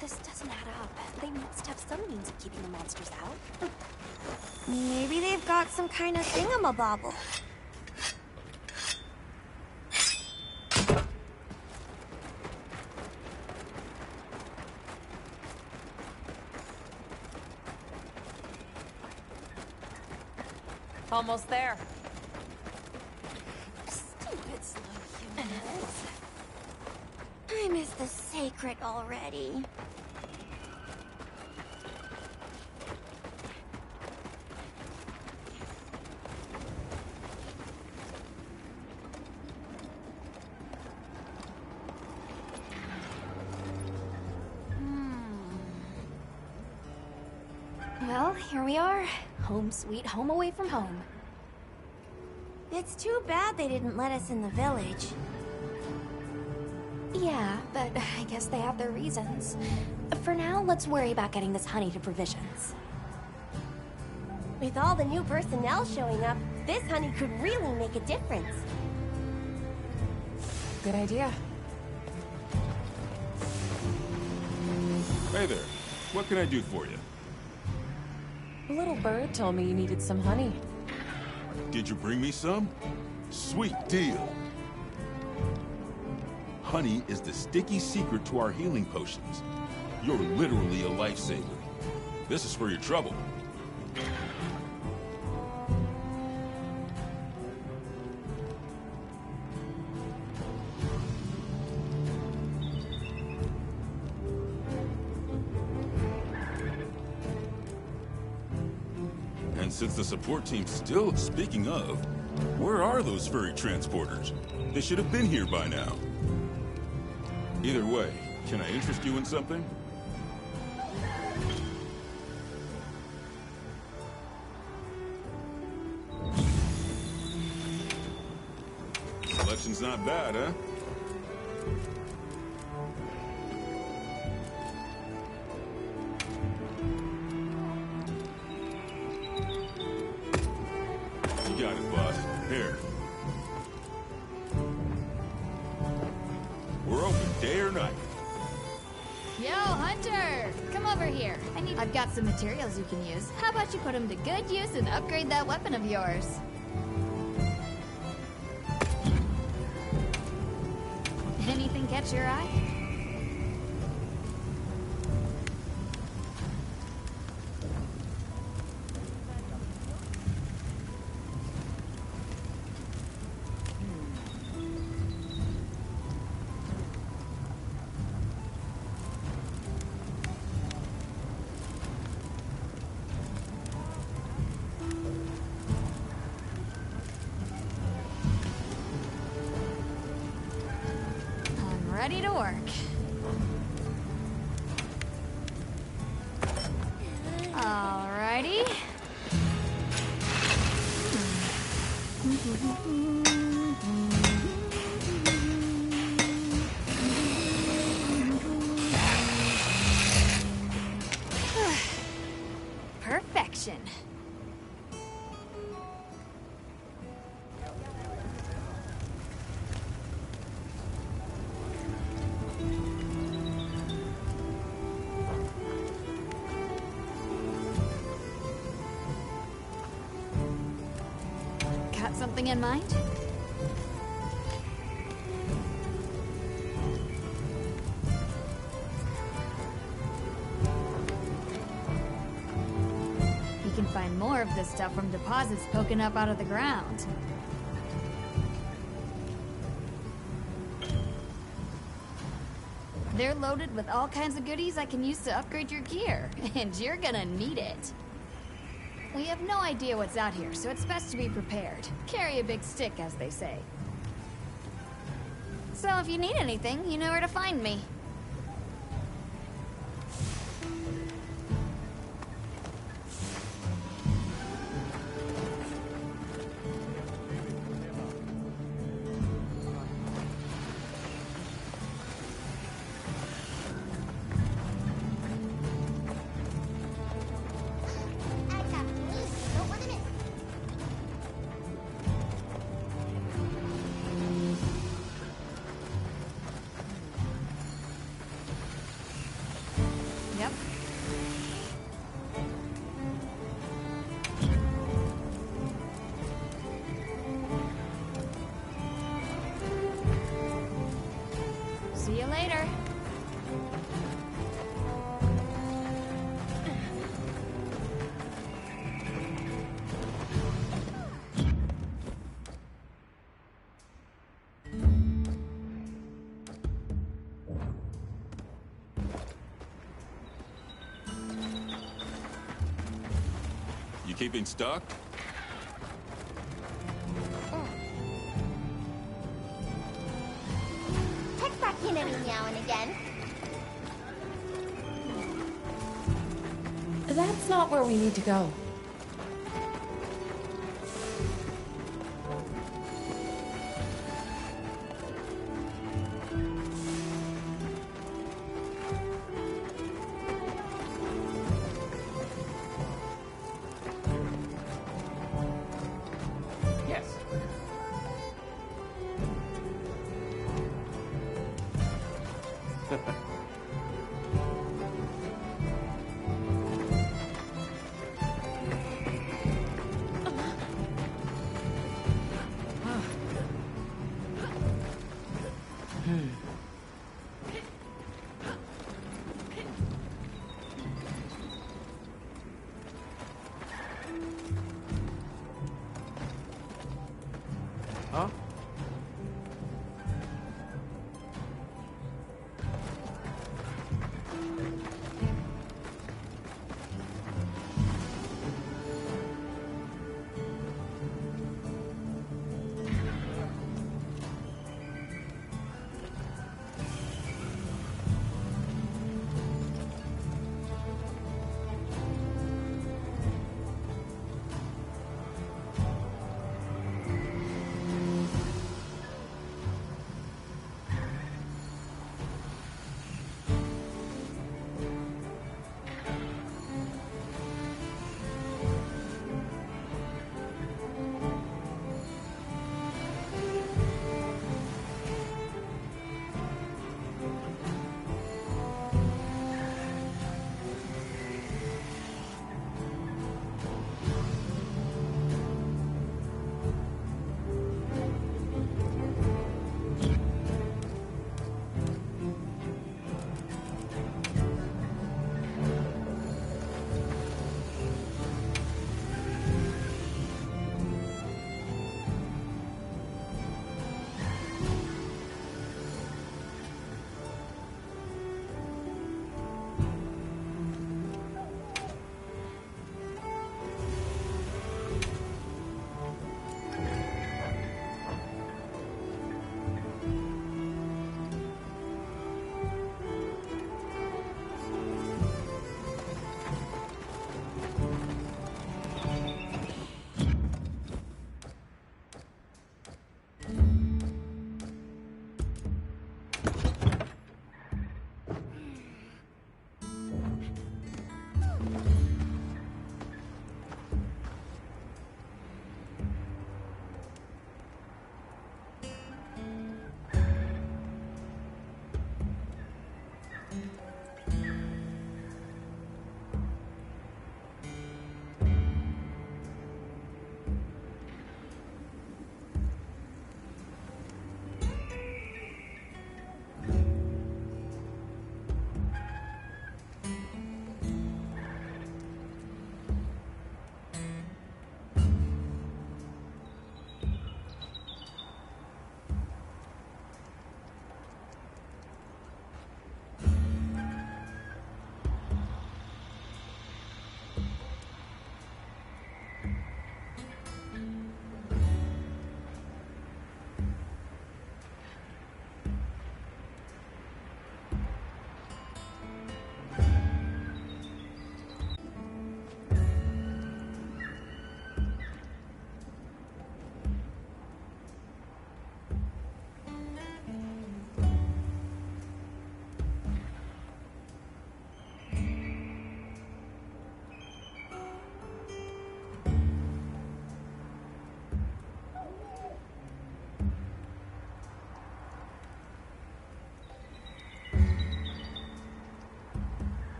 Speaker 4: This doesn't add up. They must have some means of keeping the monsters out.
Speaker 7: Maybe they've got some kind of thingamabobble.
Speaker 10: Almost there.
Speaker 4: Stupid slow humans.
Speaker 7: I miss the sacred already.
Speaker 4: Well, here we are. Home sweet home away from home.
Speaker 7: It's too bad they didn't let us in the village.
Speaker 4: Yeah, but I guess they have their reasons. For now, let's worry about getting this honey to provisions.
Speaker 7: With all the new personnel showing up, this honey could really make a difference.
Speaker 10: Good idea.
Speaker 5: Hey there. What can I do for you?
Speaker 10: A little bird told me you needed some honey.
Speaker 5: Did you bring me some? Sweet deal. Honey is the sticky secret to our healing potions. You're literally a lifesaver. This is for your trouble. And since the support team's still, speaking of, where are those furry transporters? They should have been here by now. Either way, can I interest you in something? Selection's not bad, huh? You got it, boss. Here. We're open day or night.
Speaker 6: Yo, Hunter! Come over here. I've got some materials you can use. How about you put them to good use and upgrade that weapon of yours? Anything catch your eye? Ready to work. Alrighty. Perfection. Got something in mind? You can find more of this stuff from deposits poking up out of the ground. They're loaded with all kinds of goodies I can use to upgrade your gear, and you're gonna need it. We have no idea what's out here, so it's best to be prepared. Carry a big stick, as they say. So if you need anything, you know where to find me.
Speaker 5: You keeping stuck?
Speaker 7: Check back in every now and again.
Speaker 10: That's not where we need to go.
Speaker 9: Yes. Huh?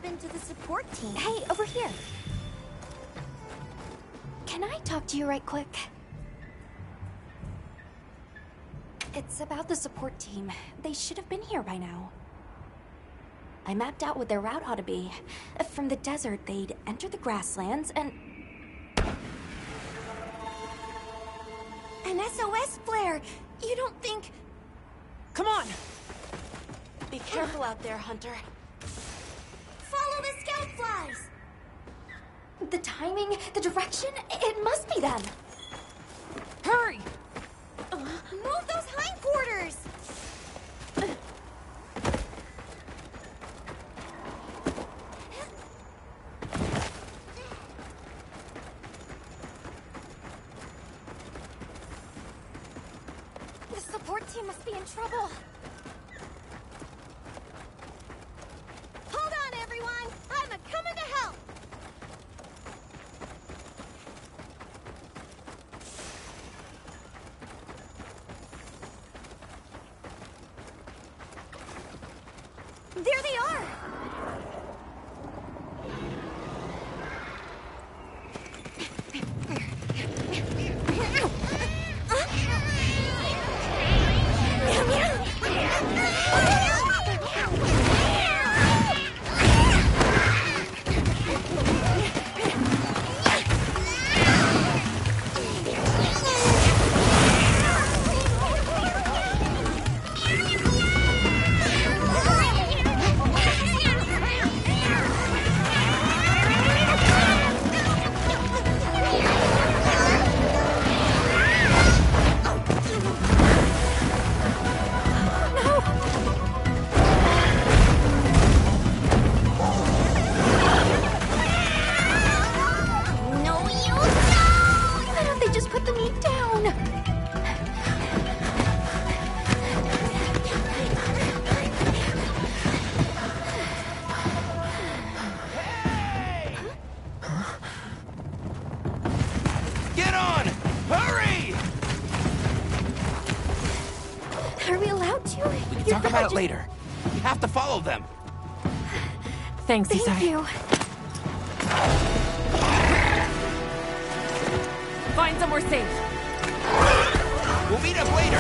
Speaker 7: happened to the support team?
Speaker 4: Hey, over here. Can I talk to you right quick? It's about the support team. They should have been here by now. I mapped out what their route ought to be. From the desert, they'd enter the grasslands and...
Speaker 7: An SOS flare! You don't think...
Speaker 1: Come on! Be careful out there, Hunter.
Speaker 7: Follow the scout flies! The timing, the direction, it must be them!
Speaker 1: Hurry!
Speaker 7: Move those hindquarters! The support team must be in trouble. Hold on, everyone! I'm a-coming to help! There they are!
Speaker 9: Talk about it later. We have to follow them.
Speaker 10: Thanks, Isai.
Speaker 7: Thank you.
Speaker 10: Find somewhere safe.
Speaker 9: We'll meet up later.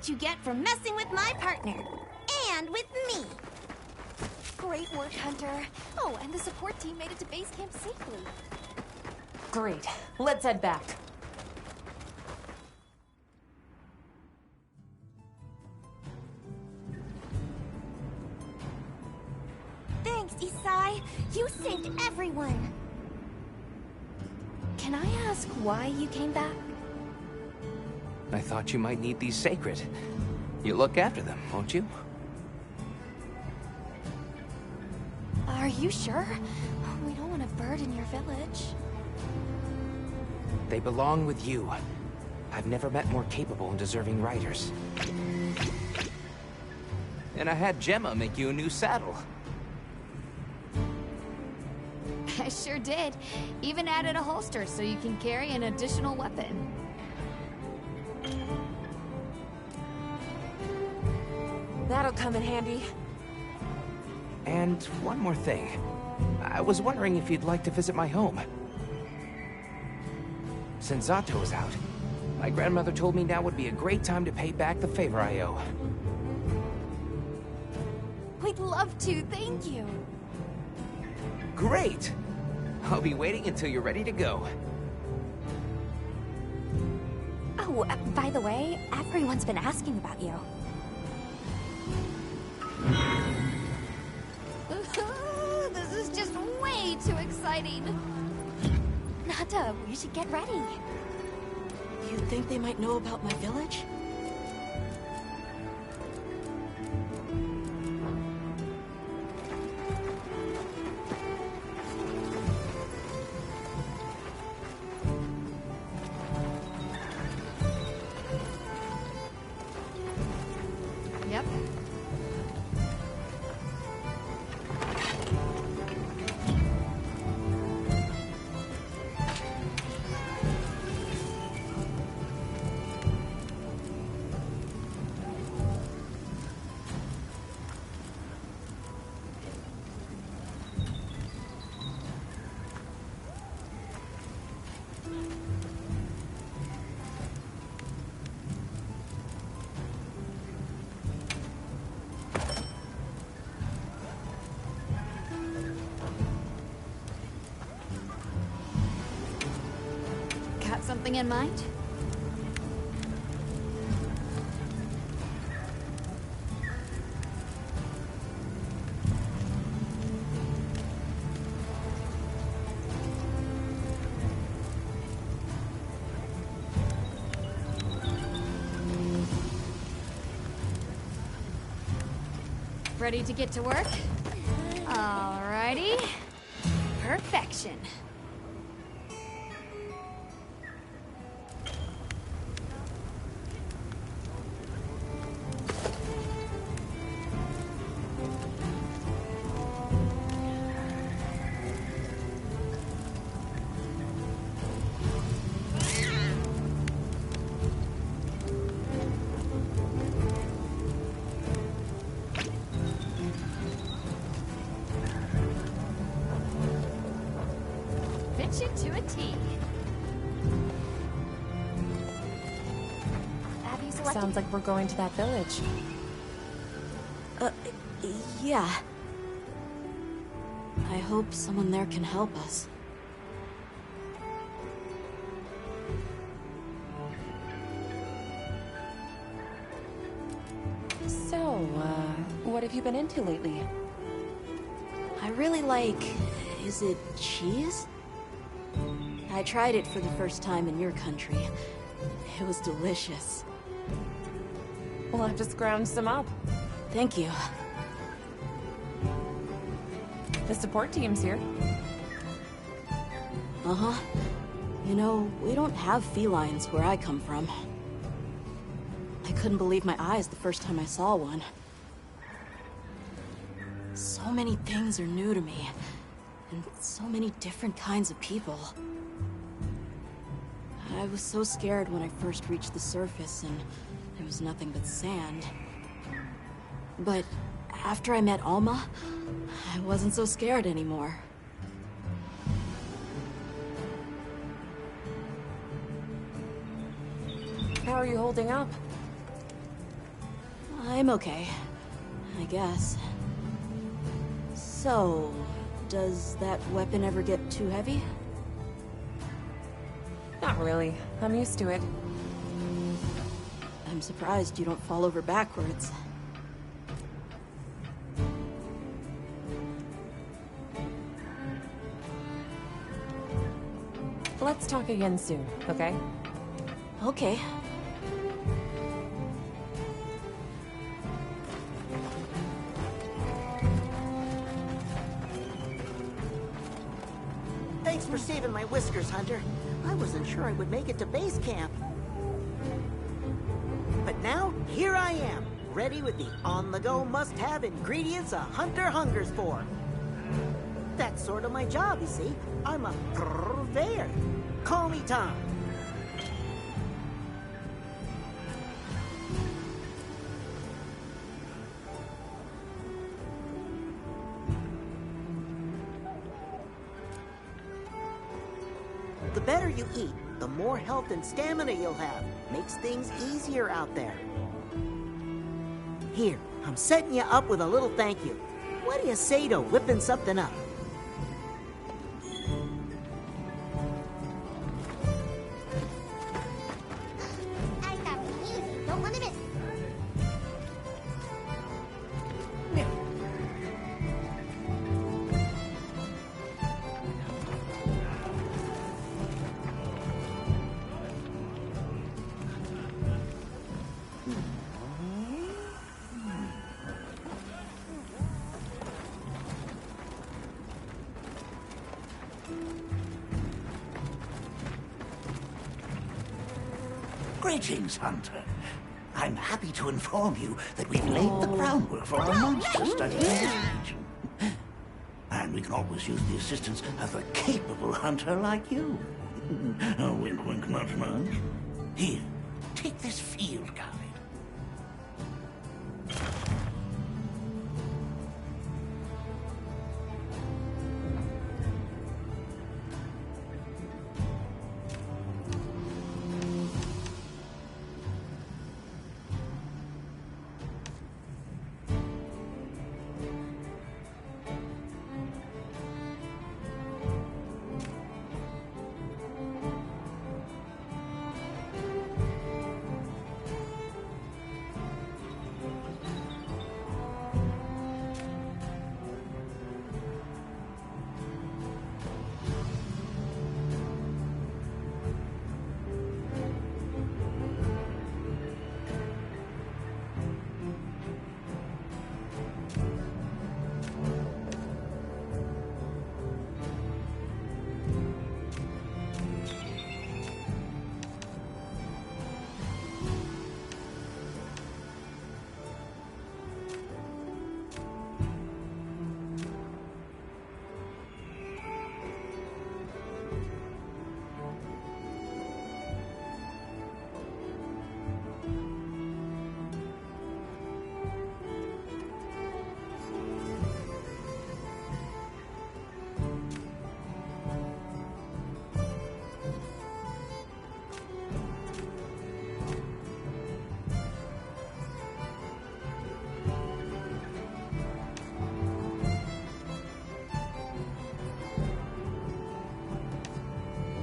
Speaker 7: what you get for messing with my partner. And with me.
Speaker 4: Great work, Hunter. Oh, and the support team made it to base camp safely.
Speaker 10: Great. Let's head back.
Speaker 7: Thanks, Isai. You saved everyone.
Speaker 4: Can I ask why you came back?
Speaker 9: I thought you might need these sacred. You look after them, won't you?
Speaker 4: Are you sure? We don't want to burden your village.
Speaker 9: They belong with you. I've never met more capable and deserving riders. And I had Gemma make you a new saddle.
Speaker 6: I sure did. Even added a holster so you can carry an additional weapon.
Speaker 10: That'll come in handy.
Speaker 9: And one more thing. I was wondering if you'd like to visit my home. Since Zato is out, my grandmother told me now would be a great time to pay back the favor I owe.
Speaker 4: We'd love to, thank you.
Speaker 9: Great! I'll be waiting until you're ready to go.
Speaker 4: Oh, by the way, everyone's been asking about you.
Speaker 6: This is just way too exciting.
Speaker 4: Nata, we should get ready.
Speaker 1: You think they might know about my village?
Speaker 6: Yep. Got something in mind? Ready to get to work? Alrighty. Perfection. Fits you to a T.
Speaker 4: Have you selected?
Speaker 10: Sounds like we're going to that village.
Speaker 1: Yeah. I hope someone there can help us.
Speaker 10: So, what have you been into lately?
Speaker 1: I really like... is it cheese? I tried it for the first time in your country. It was delicious.
Speaker 10: We'll have to scrounge some up.
Speaker 1: Thank you.
Speaker 10: The support team's here.
Speaker 1: Uh-huh. You know, we don't have felines where I come from. I couldn't believe my eyes the first time I saw one. So many things are new to me, and so many different kinds of people. I was so scared when I first reached the surface, and there was nothing but sand. But after I met Alma, I wasn't so scared anymore.
Speaker 10: How are you holding up?
Speaker 1: I'm okay. I guess. So, does that weapon ever get too heavy?
Speaker 10: Not really. I'm used to it.
Speaker 1: I'm surprised you don't fall over backwards.
Speaker 10: Let's talk again soon, okay?
Speaker 1: Okay.
Speaker 13: Thanks for saving my whiskers, Hunter. I wasn't sure I would make it to base camp. But now, here I am, ready with the on-the-go must-have ingredients a hunter hungers for. That's sort of my job, you see. I'm a purveyor. Call me Tom. The better you eat, the more health and stamina you'll have. Makes things easier out there. Here, I'm setting you up with a little thank you. What do you say to whipping something up?
Speaker 7: I got music. Don't want to miss.
Speaker 11: Greetings, Hunter. I'm happy to inform you that we've laid the groundwork for our monster study in this region. And we can always use the assistance of a capable hunter like you. Wink, wink, nudge, nudge. Here, take this field guide.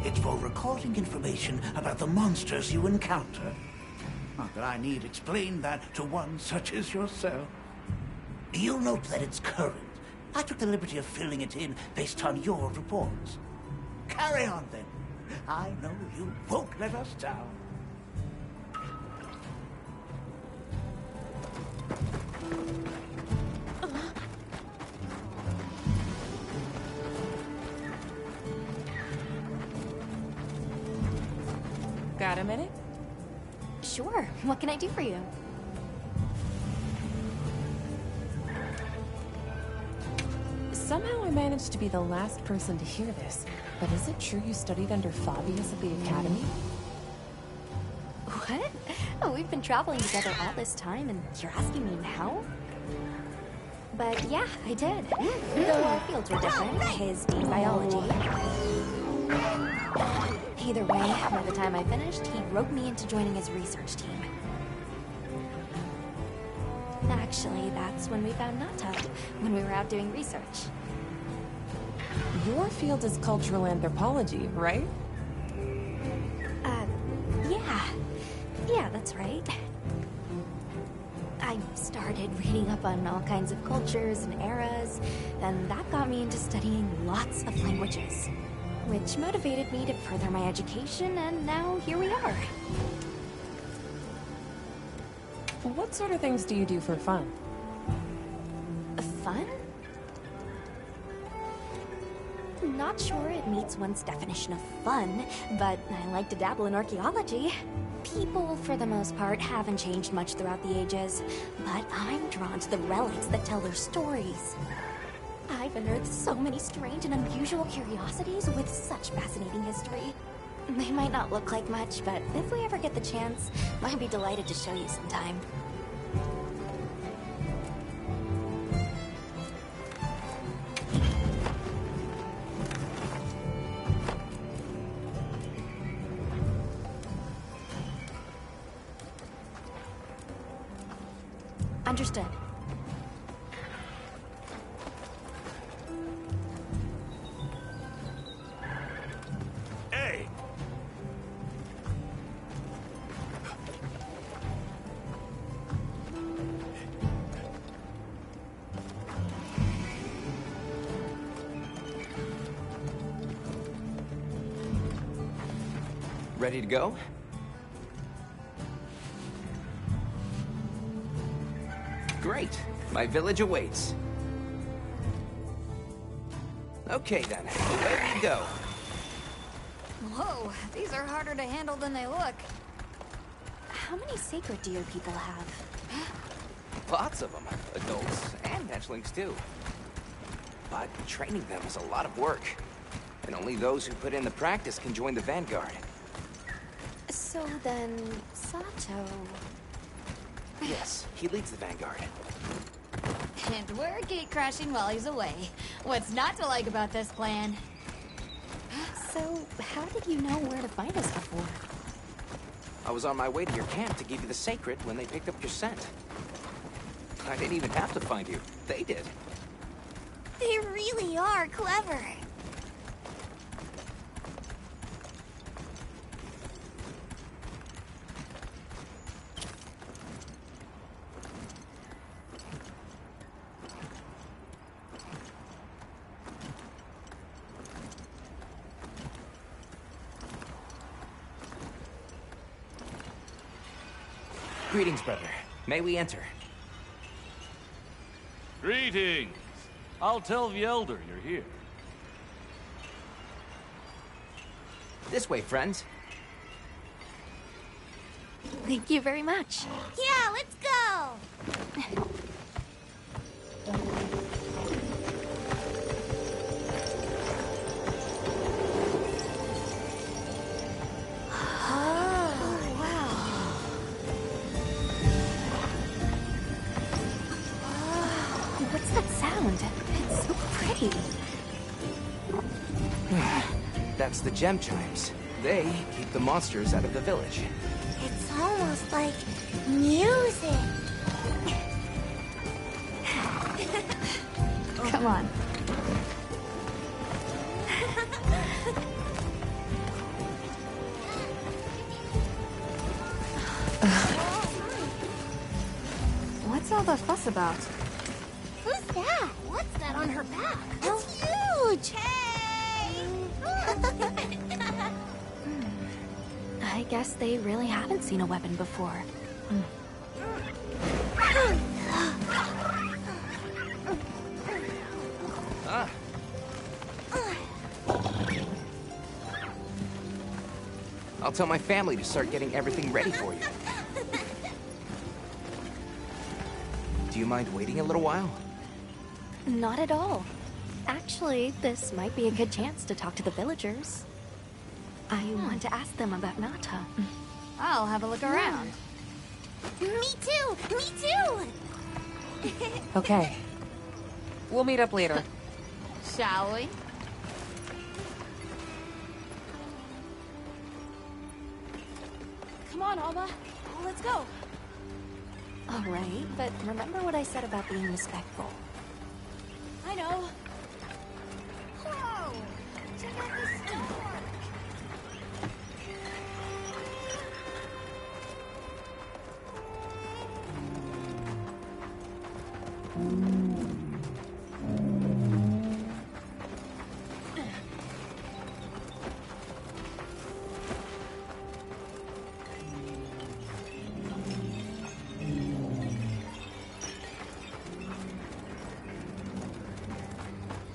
Speaker 11: It's for recording information about the monsters you encounter. Not that I need explain that to one such as yourself. You'll note that it's current. I took the liberty of filling it in based on your reports. Carry on, then. I know you won't let us down.
Speaker 10: Got a minute?
Speaker 4: Sure. What can I do for you?
Speaker 10: Somehow I managed to be the last person to hear this. But is it true you studied under Fabius at the Academy?
Speaker 4: What? Oh, we've been traveling together all this time, and you're asking me now? But yeah, I did. Though our fields were different. His deep biology. Either way, by the time I finished, he roped me into joining his research team. Actually, that's when we found Nata, when we were out doing research.
Speaker 10: Your field is cultural anthropology, right?
Speaker 4: Yeah. Yeah, that's right. I started reading up on all kinds of cultures and eras, and that got me into studying lots of languages, which motivated me to further my education, and now here we are.
Speaker 10: What sort of things do you do for fun?
Speaker 4: Fun? Not sure it meets one's definition of fun, but I like to dabble in archaeology. People, for the most part, haven't changed much throughout the ages, but I'm drawn to the relics that tell their stories. I've unearthed so many strange and unusual curiosities with such fascinating history. They might not look like much, but if we ever get the chance, I'd be delighted to show you sometime. Understood.
Speaker 2: Hey!
Speaker 9: Ready to go? Great. My village awaits. Okay then, away we go.
Speaker 6: Whoa, these are harder to handle than they look.
Speaker 4: How many sacred do your people have?
Speaker 9: Lots of them. Adults and hatchlings too. But training them is a lot of work. And only those who put in the practice can join the Vanguard.
Speaker 4: So then, Sato...
Speaker 9: Yes, he leads the Vanguard.
Speaker 6: And we're gate crashing while he's away. What's not to like about this plan?
Speaker 4: So, how did you know where to find us before?
Speaker 9: I was on my way to your camp to give you the sacred when they picked up your scent. I didn't even have to find you. They did.
Speaker 7: They really are clever.
Speaker 9: Greetings, brother. May we enter?
Speaker 14: Greetings. I'll tell the Elder you're here.
Speaker 9: This way, friends.
Speaker 4: Thank you very much.
Speaker 7: Yeah, let's go!
Speaker 4: What's that sound? It's so pretty.
Speaker 9: That's the gem chimes. They keep the monsters out of the village.
Speaker 7: It's almost like music.
Speaker 6: Come on. What's all the fuss about?
Speaker 7: Who's that? What's that on her back? It's huge! Hey!
Speaker 4: I guess they really haven't seen a weapon before.
Speaker 9: Ah. I'll tell my family to start getting everything ready for you. Do you mind waiting a little while?
Speaker 4: Not at all. Actually, this might be a good chance to talk to the villagers. I want to ask them about Nata.
Speaker 6: I'll have a look around.
Speaker 7: Me too! Me too!
Speaker 10: Okay. We'll meet up later.
Speaker 6: Shall we?
Speaker 1: Come on, Alma. Let's go.
Speaker 4: Alright, but remember what I said about being respectful.
Speaker 1: I know.
Speaker 7: Whoa! Check out this stonework!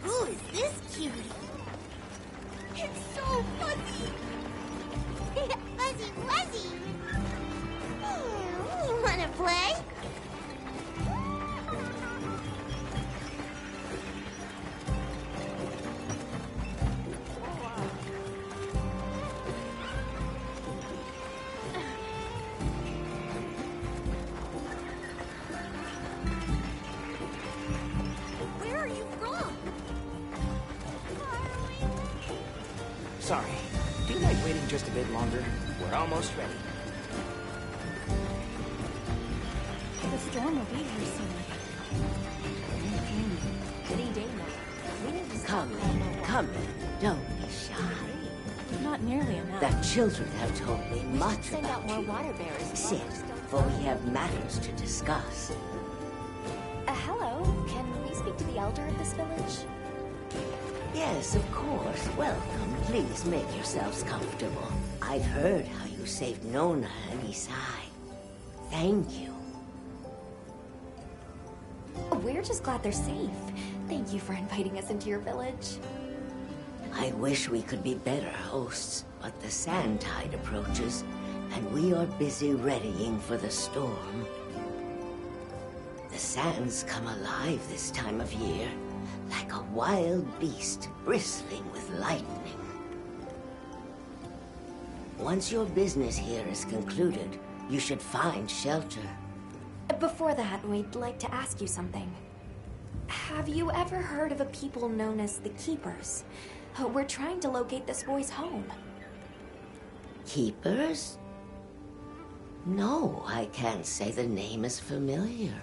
Speaker 7: Who is this cutie? It's so fuzzy! Fuzzy Wuzzy! Wanna play? Where are you from?
Speaker 9: Sorry. Do you mind waiting just a bit longer? We're almost ready.
Speaker 1: The storm will be here soon.
Speaker 4: Any day now. We need to
Speaker 15: Come in, come in. Don't be shy.
Speaker 1: Not nearly enough.
Speaker 15: The children have told me much
Speaker 4: Send out
Speaker 15: about
Speaker 4: more
Speaker 15: you.
Speaker 4: water bearers.
Speaker 15: Sit, for we have matters to discuss.
Speaker 4: Hello. Can we speak to the elder of this village?
Speaker 15: Yes, of course. Welcome. Please make yourselves comfortable. I've heard how you saved Nona and Isai. Thank you.
Speaker 4: We're just glad they're safe. Thank you for inviting us into your village.
Speaker 15: I wish we could be better hosts, but the sand tide approaches, and we are busy readying for the storm. The sands come alive this time of year, like a wild beast bristling with lightning. Once your business here is concluded, you should find shelter.
Speaker 4: Before that, we'd like to ask you something. Have you ever heard of a people known as the Keepers? We're trying to locate this boy's home.
Speaker 15: Keepers? No, I can't say the name is familiar.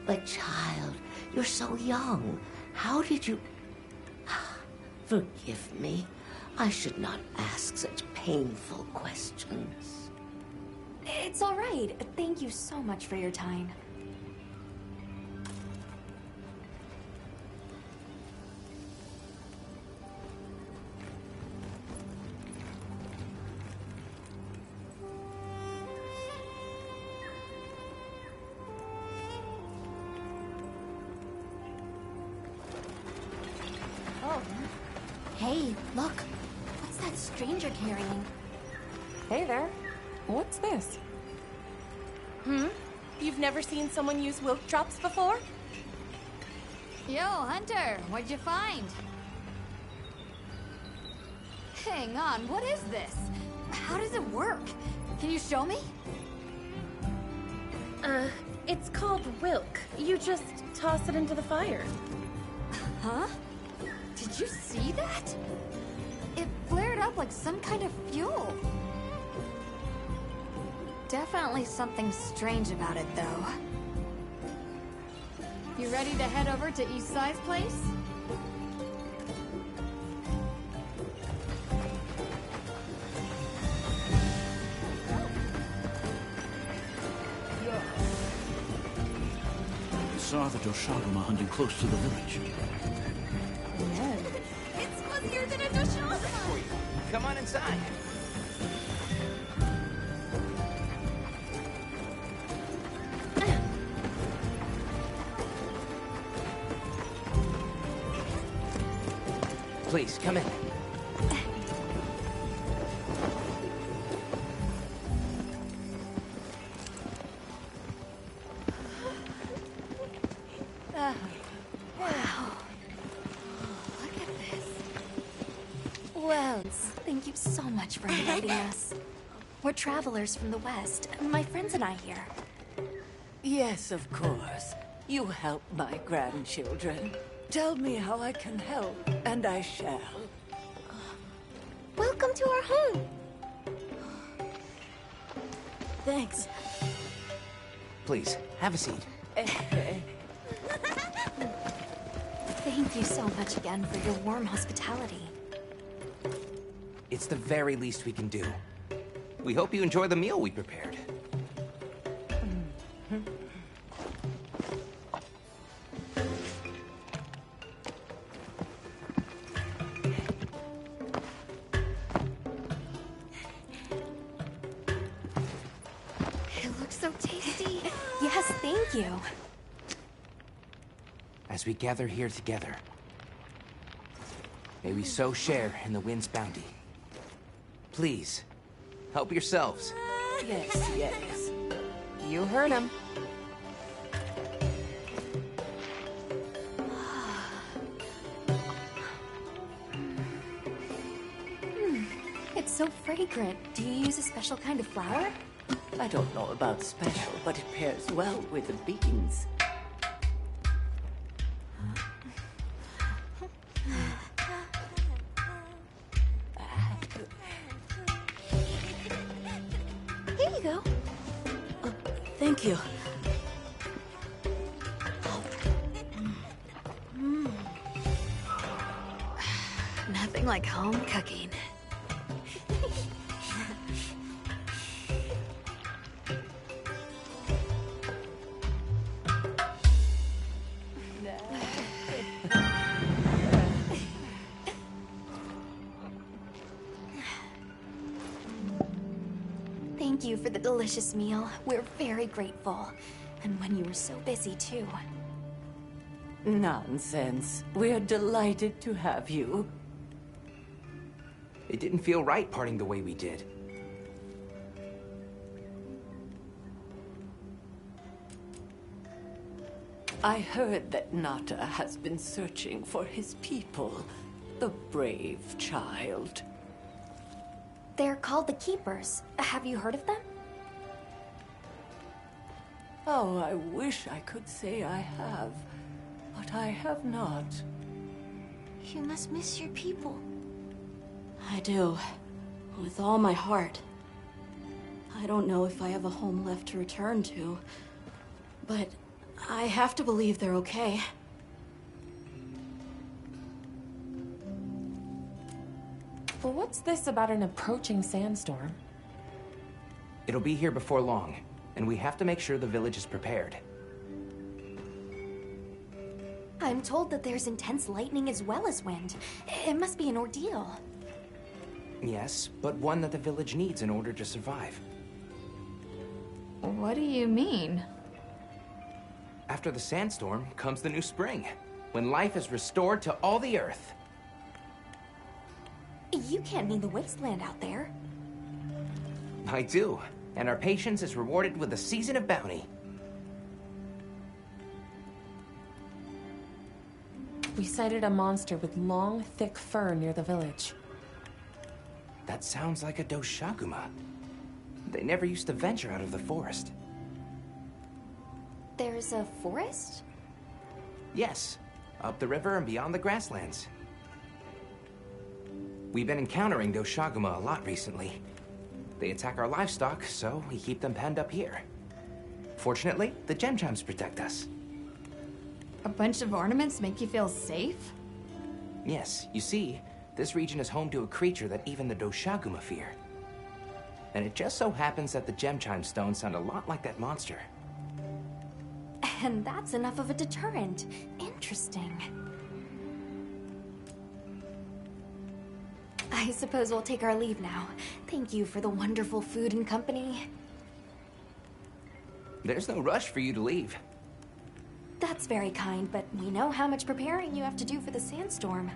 Speaker 15: But child, you're so young. How did you... Forgive me. I should not ask such painful questions.
Speaker 4: It's all right. Thank you so much for your time.
Speaker 1: Oh.
Speaker 4: Hey, look. What's that stranger carrying?
Speaker 10: Hey there. What's this?
Speaker 16: You've never seen someone use wilk drops before?
Speaker 6: Yo, Hunter, what'd you find? Hang on, what is this? How does it work? Can you show me?
Speaker 16: It's called wilk. You just toss it into the fire.
Speaker 6: Huh? Did you see that? It flared up like some kind of fuel. Definitely something strange about it, though. You ready to head over to Isai's place?
Speaker 17: We saw the Doshaguma hunting close to the village.
Speaker 16: It's fuzzier than a Doshaguma!
Speaker 9: Come on inside. Please, come in.
Speaker 4: Well, thank you so much for inviting us. We're travelers from the West. My friends and I here.
Speaker 18: Yes, of course. You help my grandchildren. Tell me how I can help, and I shall.
Speaker 7: Welcome to our home.
Speaker 1: Thanks.
Speaker 9: Please, have a seat.
Speaker 4: Thank you so much again for your warm hospitality.
Speaker 9: It's the very least we can do. We hope you enjoy the meal we prepared.
Speaker 4: It looks so tasty. Yes, thank you.
Speaker 9: As we gather here together, may we so share in the wind's bounty. Please, help yourselves.
Speaker 18: Yes, yes. You heard him.
Speaker 4: It's so fragrant. Do you use a special kind of flour?
Speaker 18: I don't know about special, but it pairs well with the beans.
Speaker 4: Here you go.
Speaker 1: Thank you. Nothing like home cooking.
Speaker 4: Thank you for the delicious meal. We're very grateful. And when you were so busy, too.
Speaker 18: Nonsense. We're delighted to have you.
Speaker 9: It didn't feel right parting the way we did.
Speaker 18: I heard that Nata has been searching for his people. The brave child.
Speaker 4: They're called the Keepers. Have you heard of them?
Speaker 18: Oh, I wish I could say I have, but I have not.
Speaker 4: You must miss your people.
Speaker 1: I do. With all my heart. I don't know if I have a home left to return to, but I have to believe they're okay.
Speaker 10: Well, what's this about an approaching sandstorm?
Speaker 9: It'll be here before long, and we have to make sure the village is prepared.
Speaker 4: I'm told that there's intense lightning as well as wind. It must be an ordeal.
Speaker 9: Yes, but one that the village needs in order to survive.
Speaker 6: What do you mean?
Speaker 9: After the sandstorm comes the new spring, when life is restored to all the earth.
Speaker 4: You can't mean the wasteland out there.
Speaker 9: I do, and our patience is rewarded with a season of bounty.
Speaker 10: We sighted a monster with long, thick fur near the village.
Speaker 9: That sounds like a Doshaguma. They never used to venture out of the forest.
Speaker 4: There's a forest?
Speaker 9: Yes, up the river and beyond the grasslands. We've been encountering Doshaguma a lot recently. They attack our livestock, so we keep them penned up here. Fortunately, the gem chimes protect us.
Speaker 6: A bunch of ornaments make you feel safe?
Speaker 9: Yes, you see, this region is home to a creature that even the Doshaguma fear. And it just so happens that the gem chime stones sound a lot like that monster.
Speaker 4: And that's enough of a deterrent. Interesting. I suppose we'll take our leave now. Thank you for the wonderful food and company.
Speaker 9: There's no rush for you to leave.
Speaker 4: That's very kind, but we know how much preparing you have to do for the sandstorm.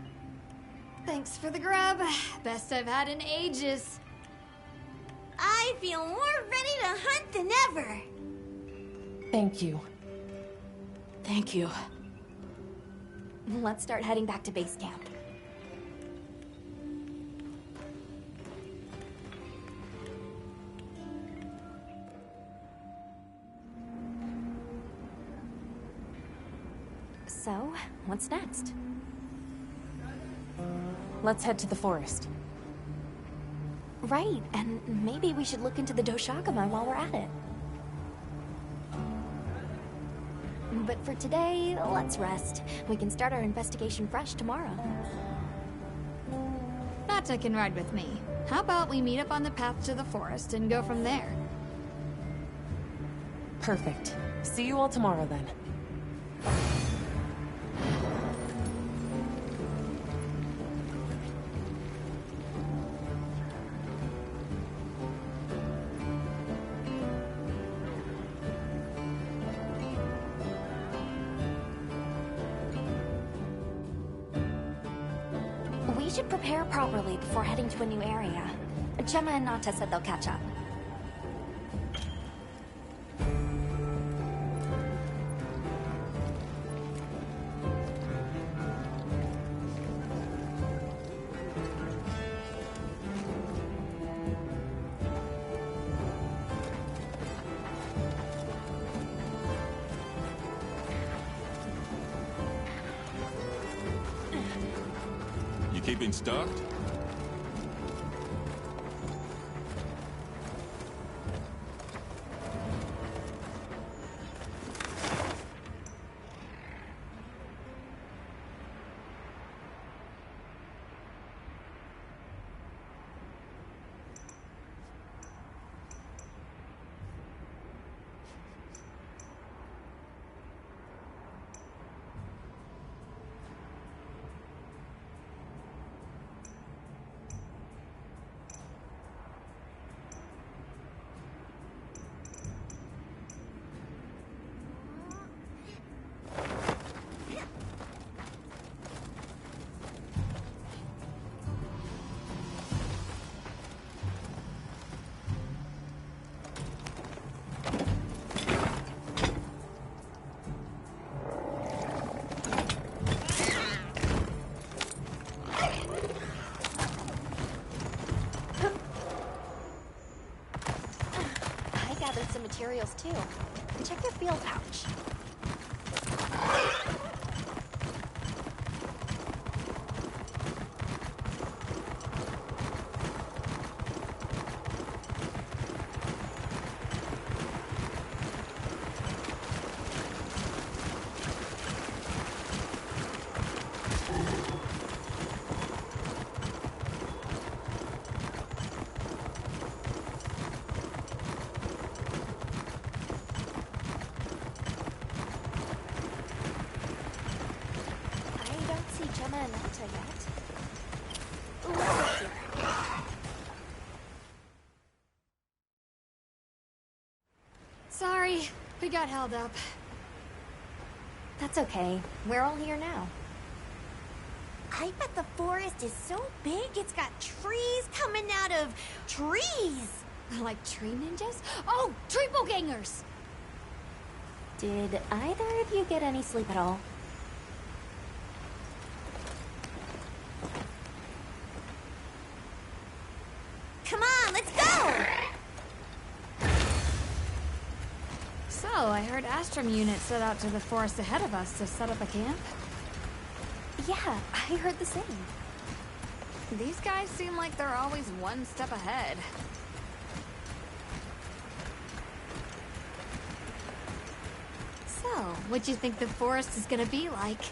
Speaker 6: Thanks for the grub. Best I've had in ages.
Speaker 7: I feel more ready to hunt than ever.
Speaker 10: Thank you.
Speaker 1: Thank you.
Speaker 4: Let's start heading back to base camp. So, what's next?
Speaker 10: Let's head to the forest.
Speaker 4: Right, and maybe we should look into the Doshagama while we're at it. But for today, let's rest. We can start our investigation fresh tomorrow.
Speaker 6: Nata can ride with me. How about we meet up on the path to the forest and go from there?
Speaker 10: Perfect. See you all tomorrow then.
Speaker 4: We should prepare properly before heading to a new area. Gemma and Nata said they'll catch up.
Speaker 5: You keeping stocked?
Speaker 4: Some materials too. Check your field pouch. Gemma and Nata yet. Let's see.
Speaker 6: Sorry, we got held up.
Speaker 4: That's okay. We're all here now.
Speaker 7: I bet the forest is so big it's got trees coming out of trees.
Speaker 6: Like tree ninjas? Oh, triple gangers!
Speaker 4: Did either of you get any sleep at all?
Speaker 7: Come on, let's go!
Speaker 6: So, I heard Astrum unit set out to the forest ahead of us to set up a camp?
Speaker 4: Yeah, I heard the same.
Speaker 6: These guys seem like they're always one step ahead. So, what do you think the forest is gonna be like?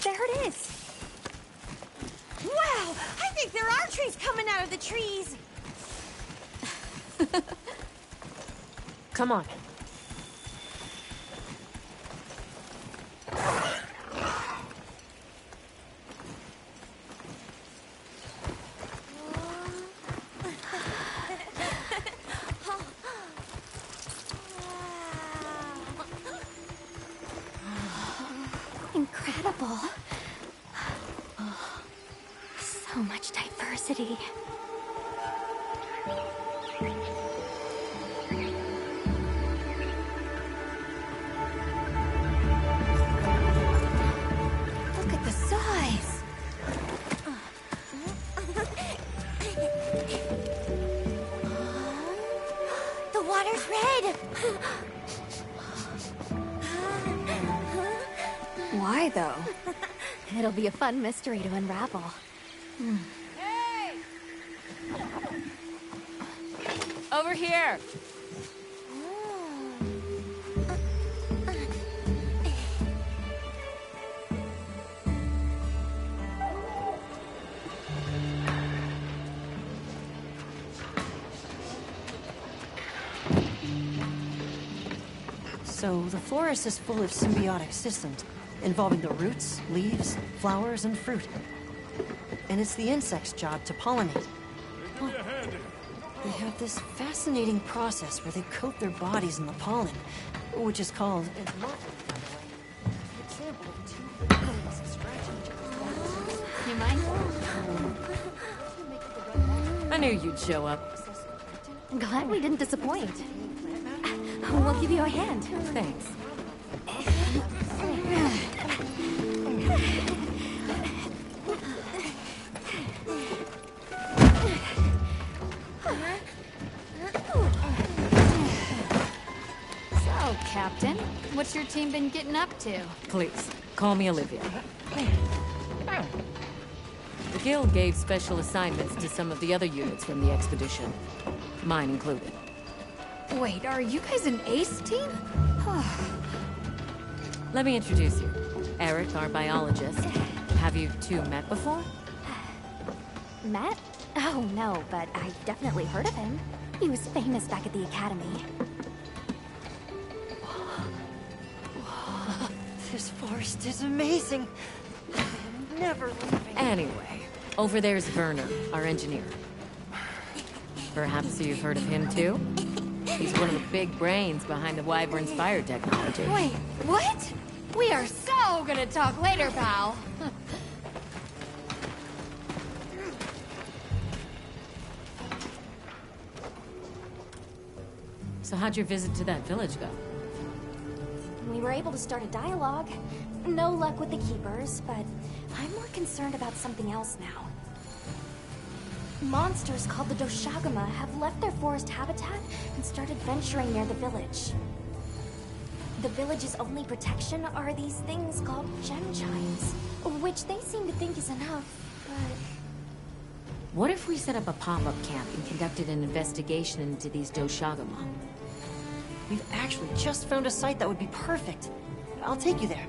Speaker 7: There it is! Wow! I think there are trees coming out of the trees!
Speaker 10: Come on.
Speaker 4: Incredible. curiosity.
Speaker 3: Look at the size!
Speaker 7: The water's red!
Speaker 4: Why, though? It'll be a fun mystery to unravel.
Speaker 8: Over here!
Speaker 19: So, the forest is full of symbiotic systems, involving the roots, leaves, flowers, and fruit. And it's the insect's job to pollinate. Well, they have this fascinating process where they coat their bodies in the pollen, which is called...
Speaker 3: You mind?
Speaker 8: I knew you'd show up.
Speaker 4: Glad we didn't disappoint. We'll give you a hand.
Speaker 8: Thanks.
Speaker 6: So, Captain, what's your team been getting up to?
Speaker 8: Please, call me Olivia. The Guild gave special assignments to some of the other units from the expedition. Mine included.
Speaker 6: Wait, are you guys an ace team?
Speaker 8: Let me introduce you. Eric, our biologist. Have you two met before?
Speaker 4: Met? Oh, no, but I've definitely heard of him. He was famous back at the academy.
Speaker 19: This forest is amazing. I am never leaving.
Speaker 8: Anyway, over there's Werner, our engineer. Perhaps you've heard of him too? He's one of the big brains behind the Wyvern's fire technology.
Speaker 6: Wait, what? We are so gonna talk later, pal.
Speaker 8: So how'd your visit to that village go?
Speaker 4: We were able to start a dialogue. No luck with the Keepers, but I'm more concerned about something else now. Monsters called the Doshagama have left their forest habitat and started venturing near the village. The village's only protection are these things called gem chimes, which they seem to think is enough, but...
Speaker 8: What if we set up a pop-up camp and conducted an investigation into these Doshagama?
Speaker 19: We've actually just found a site that would be perfect. I'll take you there.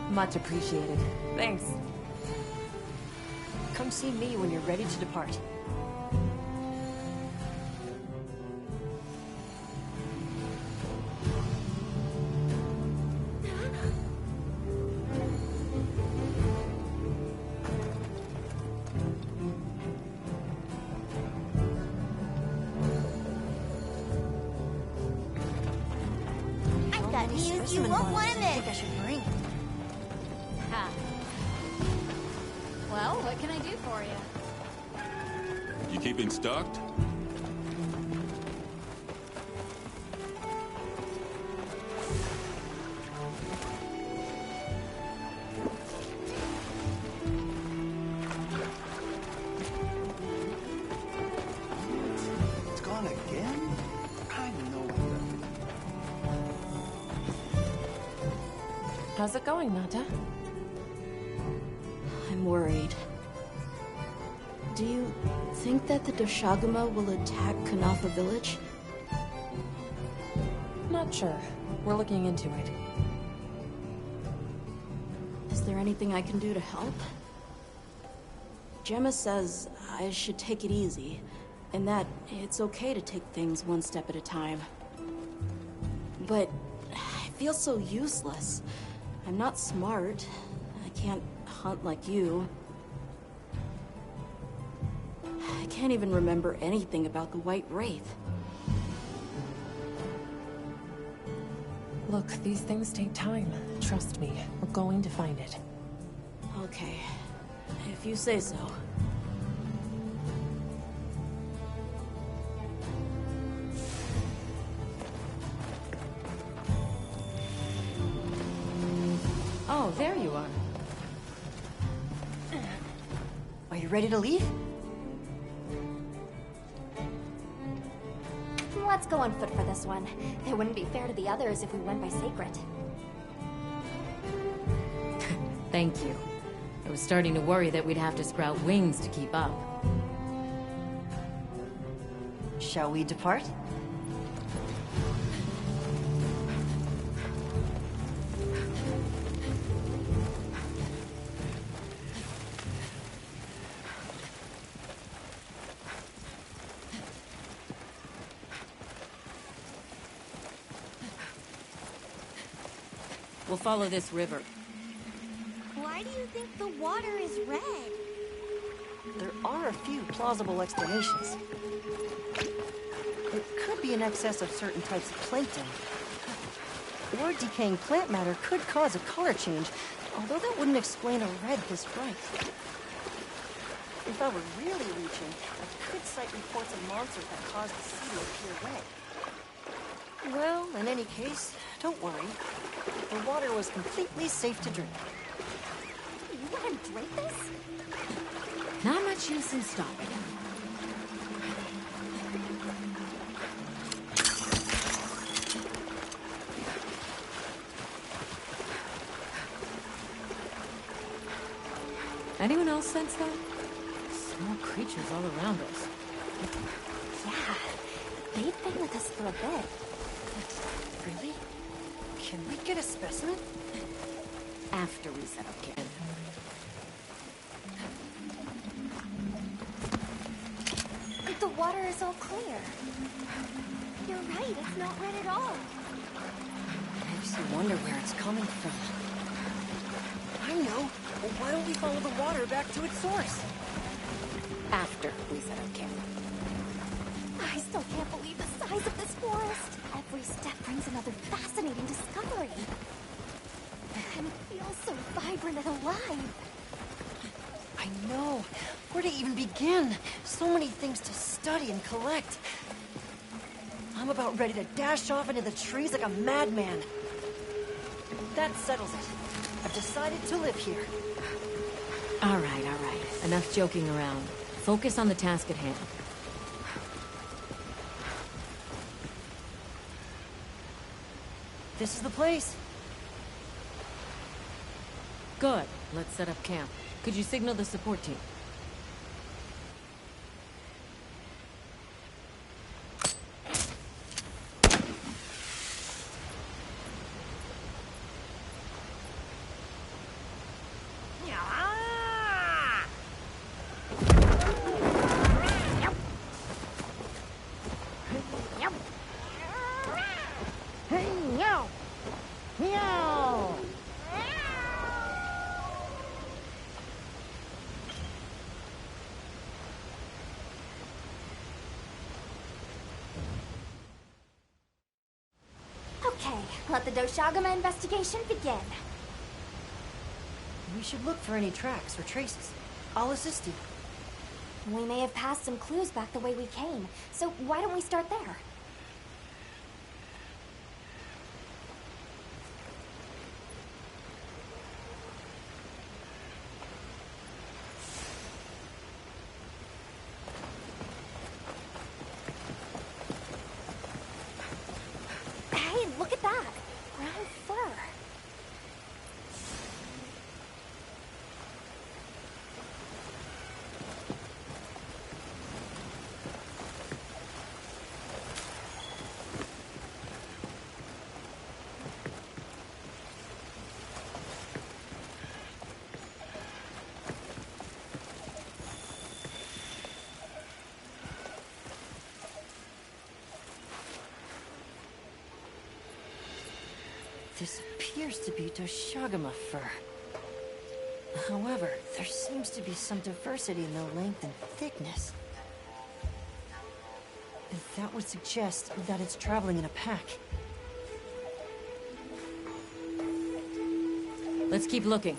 Speaker 10: Much appreciated.
Speaker 19: Thanks. Come see me when you're ready to depart.
Speaker 7: I've got news you won't want to
Speaker 19: I think I
Speaker 7: miss.
Speaker 19: should bring.
Speaker 6: Ha. Well, what can I do for you?
Speaker 5: You keeping stocked?
Speaker 11: It's gone again? I know it.
Speaker 10: How's it going, Nata?
Speaker 1: I'm worried. Do you think that the Doshagama will attack Kanafa village?
Speaker 10: Not sure. We're looking into it.
Speaker 1: Is there anything I can do to help? Gemma says I should take it easy, and that it's okay to take things one step at a time. But I feel so useless. I'm not smart. I can't hunt like you. I can't even remember anything about the White Wraith.
Speaker 10: Look, these things take time. Trust me, we're going to find it.
Speaker 1: Okay, if you say so.
Speaker 8: Oh, there you are.
Speaker 19: Are you ready to leave?
Speaker 4: Let's go on foot for this one. It wouldn't be fair to the others if we went by Sacred.
Speaker 8: Thank you. I was starting to worry that we'd have to sprout wings to keep up.
Speaker 19: Shall we depart?
Speaker 8: We'll follow this river.
Speaker 7: Why do you think the water is red?
Speaker 19: There are a few plausible explanations. It could be an excess of certain types of plankton. Or decaying plant matter could cause a color change, although that wouldn't explain a red this bright. If I were really reaching, I could cite reports of monsters that caused the sea to appear red. Well, in any case, don't worry. The water was completely safe to drink.
Speaker 7: You want to drink this?
Speaker 8: Not much use in stopping. Anyone else sense that? Small creatures all around us.
Speaker 4: Yeah, they've been with us for a bit.
Speaker 19: Really? Can we get a specimen?
Speaker 8: After we set up camp.
Speaker 7: The water is all clear. You're right, it's not red at all.
Speaker 19: Makes you wonder where it's coming from. I know. Well, why don't we follow the water back to its source?
Speaker 8: After we set up camp.
Speaker 7: I still can't believe the size of this forest. Every step brings another fascinating discovery. And it feels so vibrant and alive.
Speaker 19: I know. Where to even begin? So many things to study and collect. I'm about ready to dash off into the trees like a madman. That settles it. I've decided to live here.
Speaker 8: All right, all right. Enough joking around. Focus on the task at hand.
Speaker 19: This is the place.
Speaker 8: Good. Let's set up camp. Could you signal the support team?
Speaker 4: Okay, let the Doshagama investigation begin.
Speaker 19: We should look for any tracks or traces. I'll assist you.
Speaker 4: We may have passed some clues back the way we came, so why don't we start there? Hey, look at that! Brown fur.
Speaker 19: This appears to be Doshagama fur. However, there seems to be some diversity in the length and thickness. That would suggest that it's traveling in a pack.
Speaker 8: Let's keep looking.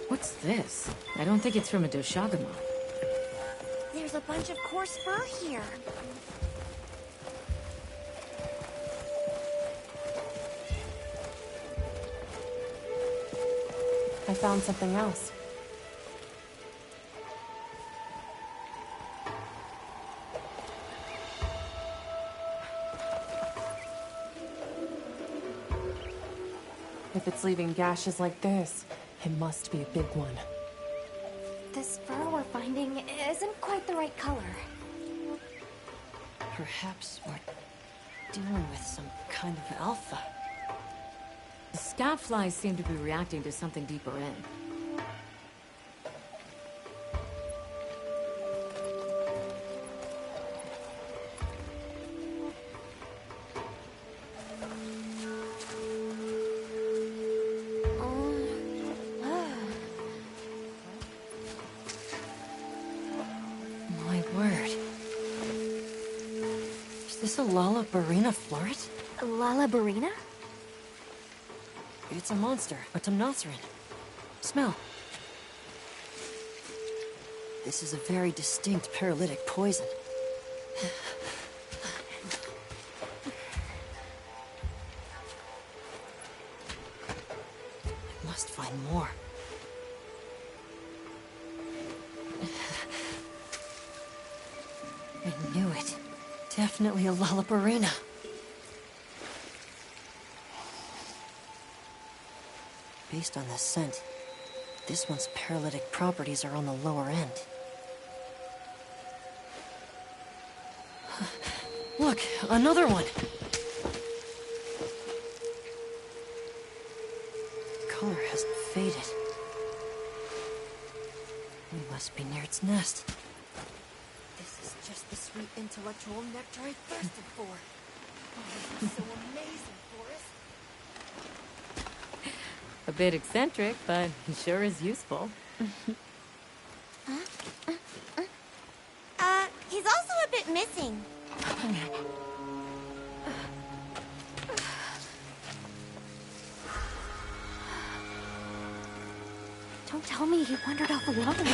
Speaker 8: What's this? I don't think it's from a Doshagama.
Speaker 7: There's a bunch of coarse fur here.
Speaker 10: I found something else. If it's leaving gashes like this, it must be a big one.
Speaker 7: This fur we're finding isn't quite the right color.
Speaker 19: Perhaps we're dealing with some kind of alpha.
Speaker 8: The scout flies seem to be reacting to something deeper in.
Speaker 19: My word. Is this a Lalabarina floret?
Speaker 7: Lalabarina?
Speaker 19: It's a monster, a Temnothrin. Smell. This is a very distinct paralytic poison. I must find more. I knew it. Definitely a Lalabarina. Based on the scent, this one's paralytic properties are on the lower end. Look, another one! Color hasn't faded. We must be near its nest. This is just the sweet intellectual nectar I thirsted for. Oh, this is so amazing, Forrest.
Speaker 8: A bit eccentric, but he sure is useful.
Speaker 7: He's also a bit missing. Don't tell me he wandered off alone.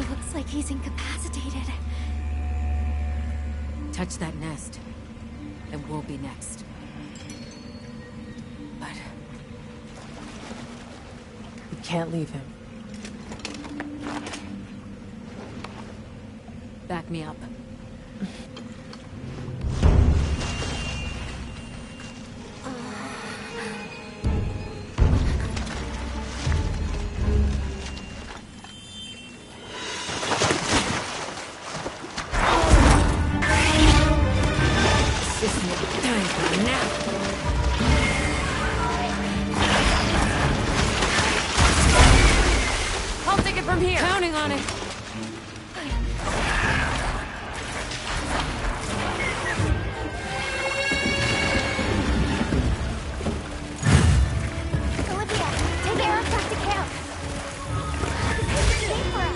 Speaker 7: Looks like he's incapacitated.
Speaker 8: Touch that nest, and we'll be next. But
Speaker 10: We can't leave him.
Speaker 8: back me up. I'll take it from here. Counting on it.
Speaker 7: Olivia, take Eric back to camp. Wait for us.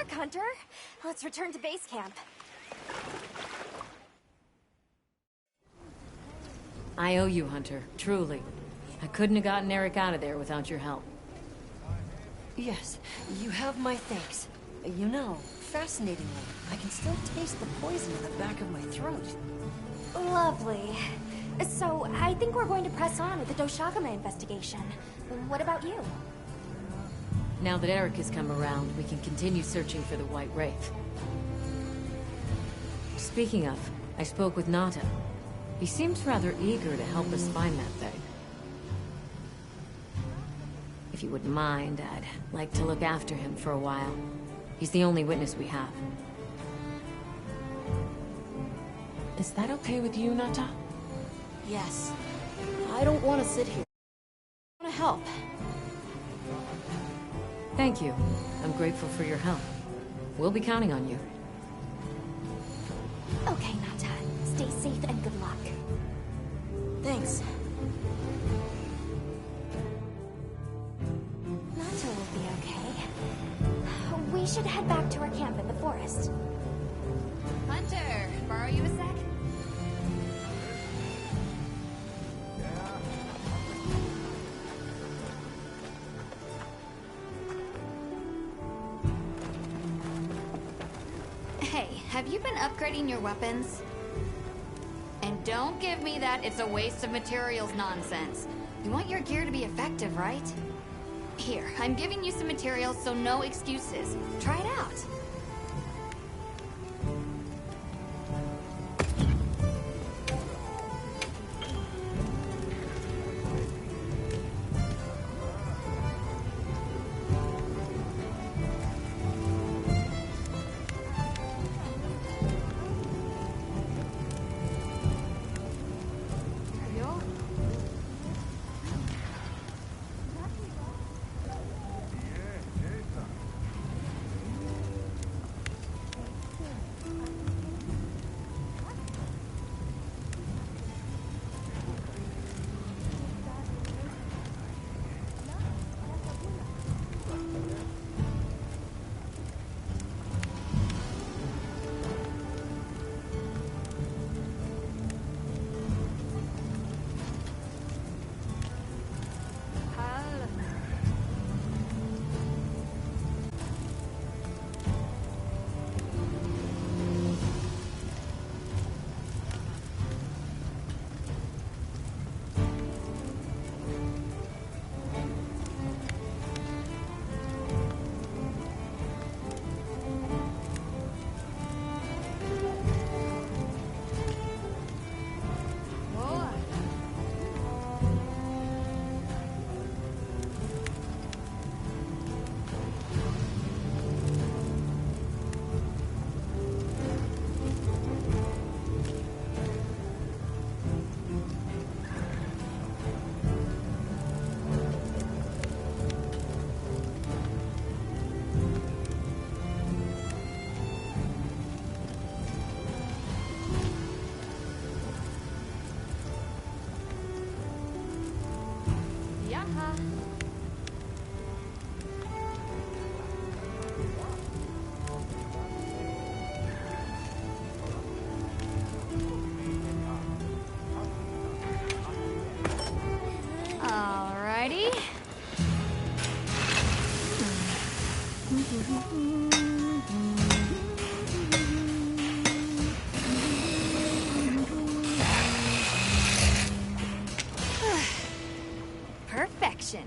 Speaker 7: work, Hunter. Let's return to base camp.
Speaker 8: I owe you, Hunter. Truly. I couldn't have gotten Eric out of there without your help.
Speaker 19: Yes, you have my thanks. You know, fascinatingly, I can still taste the poison in the back of my throat.
Speaker 7: Lovely. So, I think we're going to press on with the Doshagame investigation. What about you?
Speaker 8: Now that Eric has come around, we can continue searching for the White Wraith. Speaking of, I spoke with Nata. He seems rather eager to help us find that thing. If you wouldn't mind, I'd like to look after him for a while. He's the only witness we have.
Speaker 10: Is that okay with you, Nata?
Speaker 1: Yes. I don't want to sit here. I want to help.
Speaker 8: Thank you. I'm grateful for your help. We'll be counting on you.
Speaker 7: Okay, Nata. Stay safe and good luck.
Speaker 1: Thanks.
Speaker 7: Nata will be okay. We should head back to our camp in the forest.
Speaker 6: Hunter, borrow you a sec? Hey, have you been upgrading your weapons? And don't give me that it's a waste of materials nonsense. You want your gear to be effective, right? Here, I'm giving you some materials, so no excuses. Try it out. Alrighty. Perfection.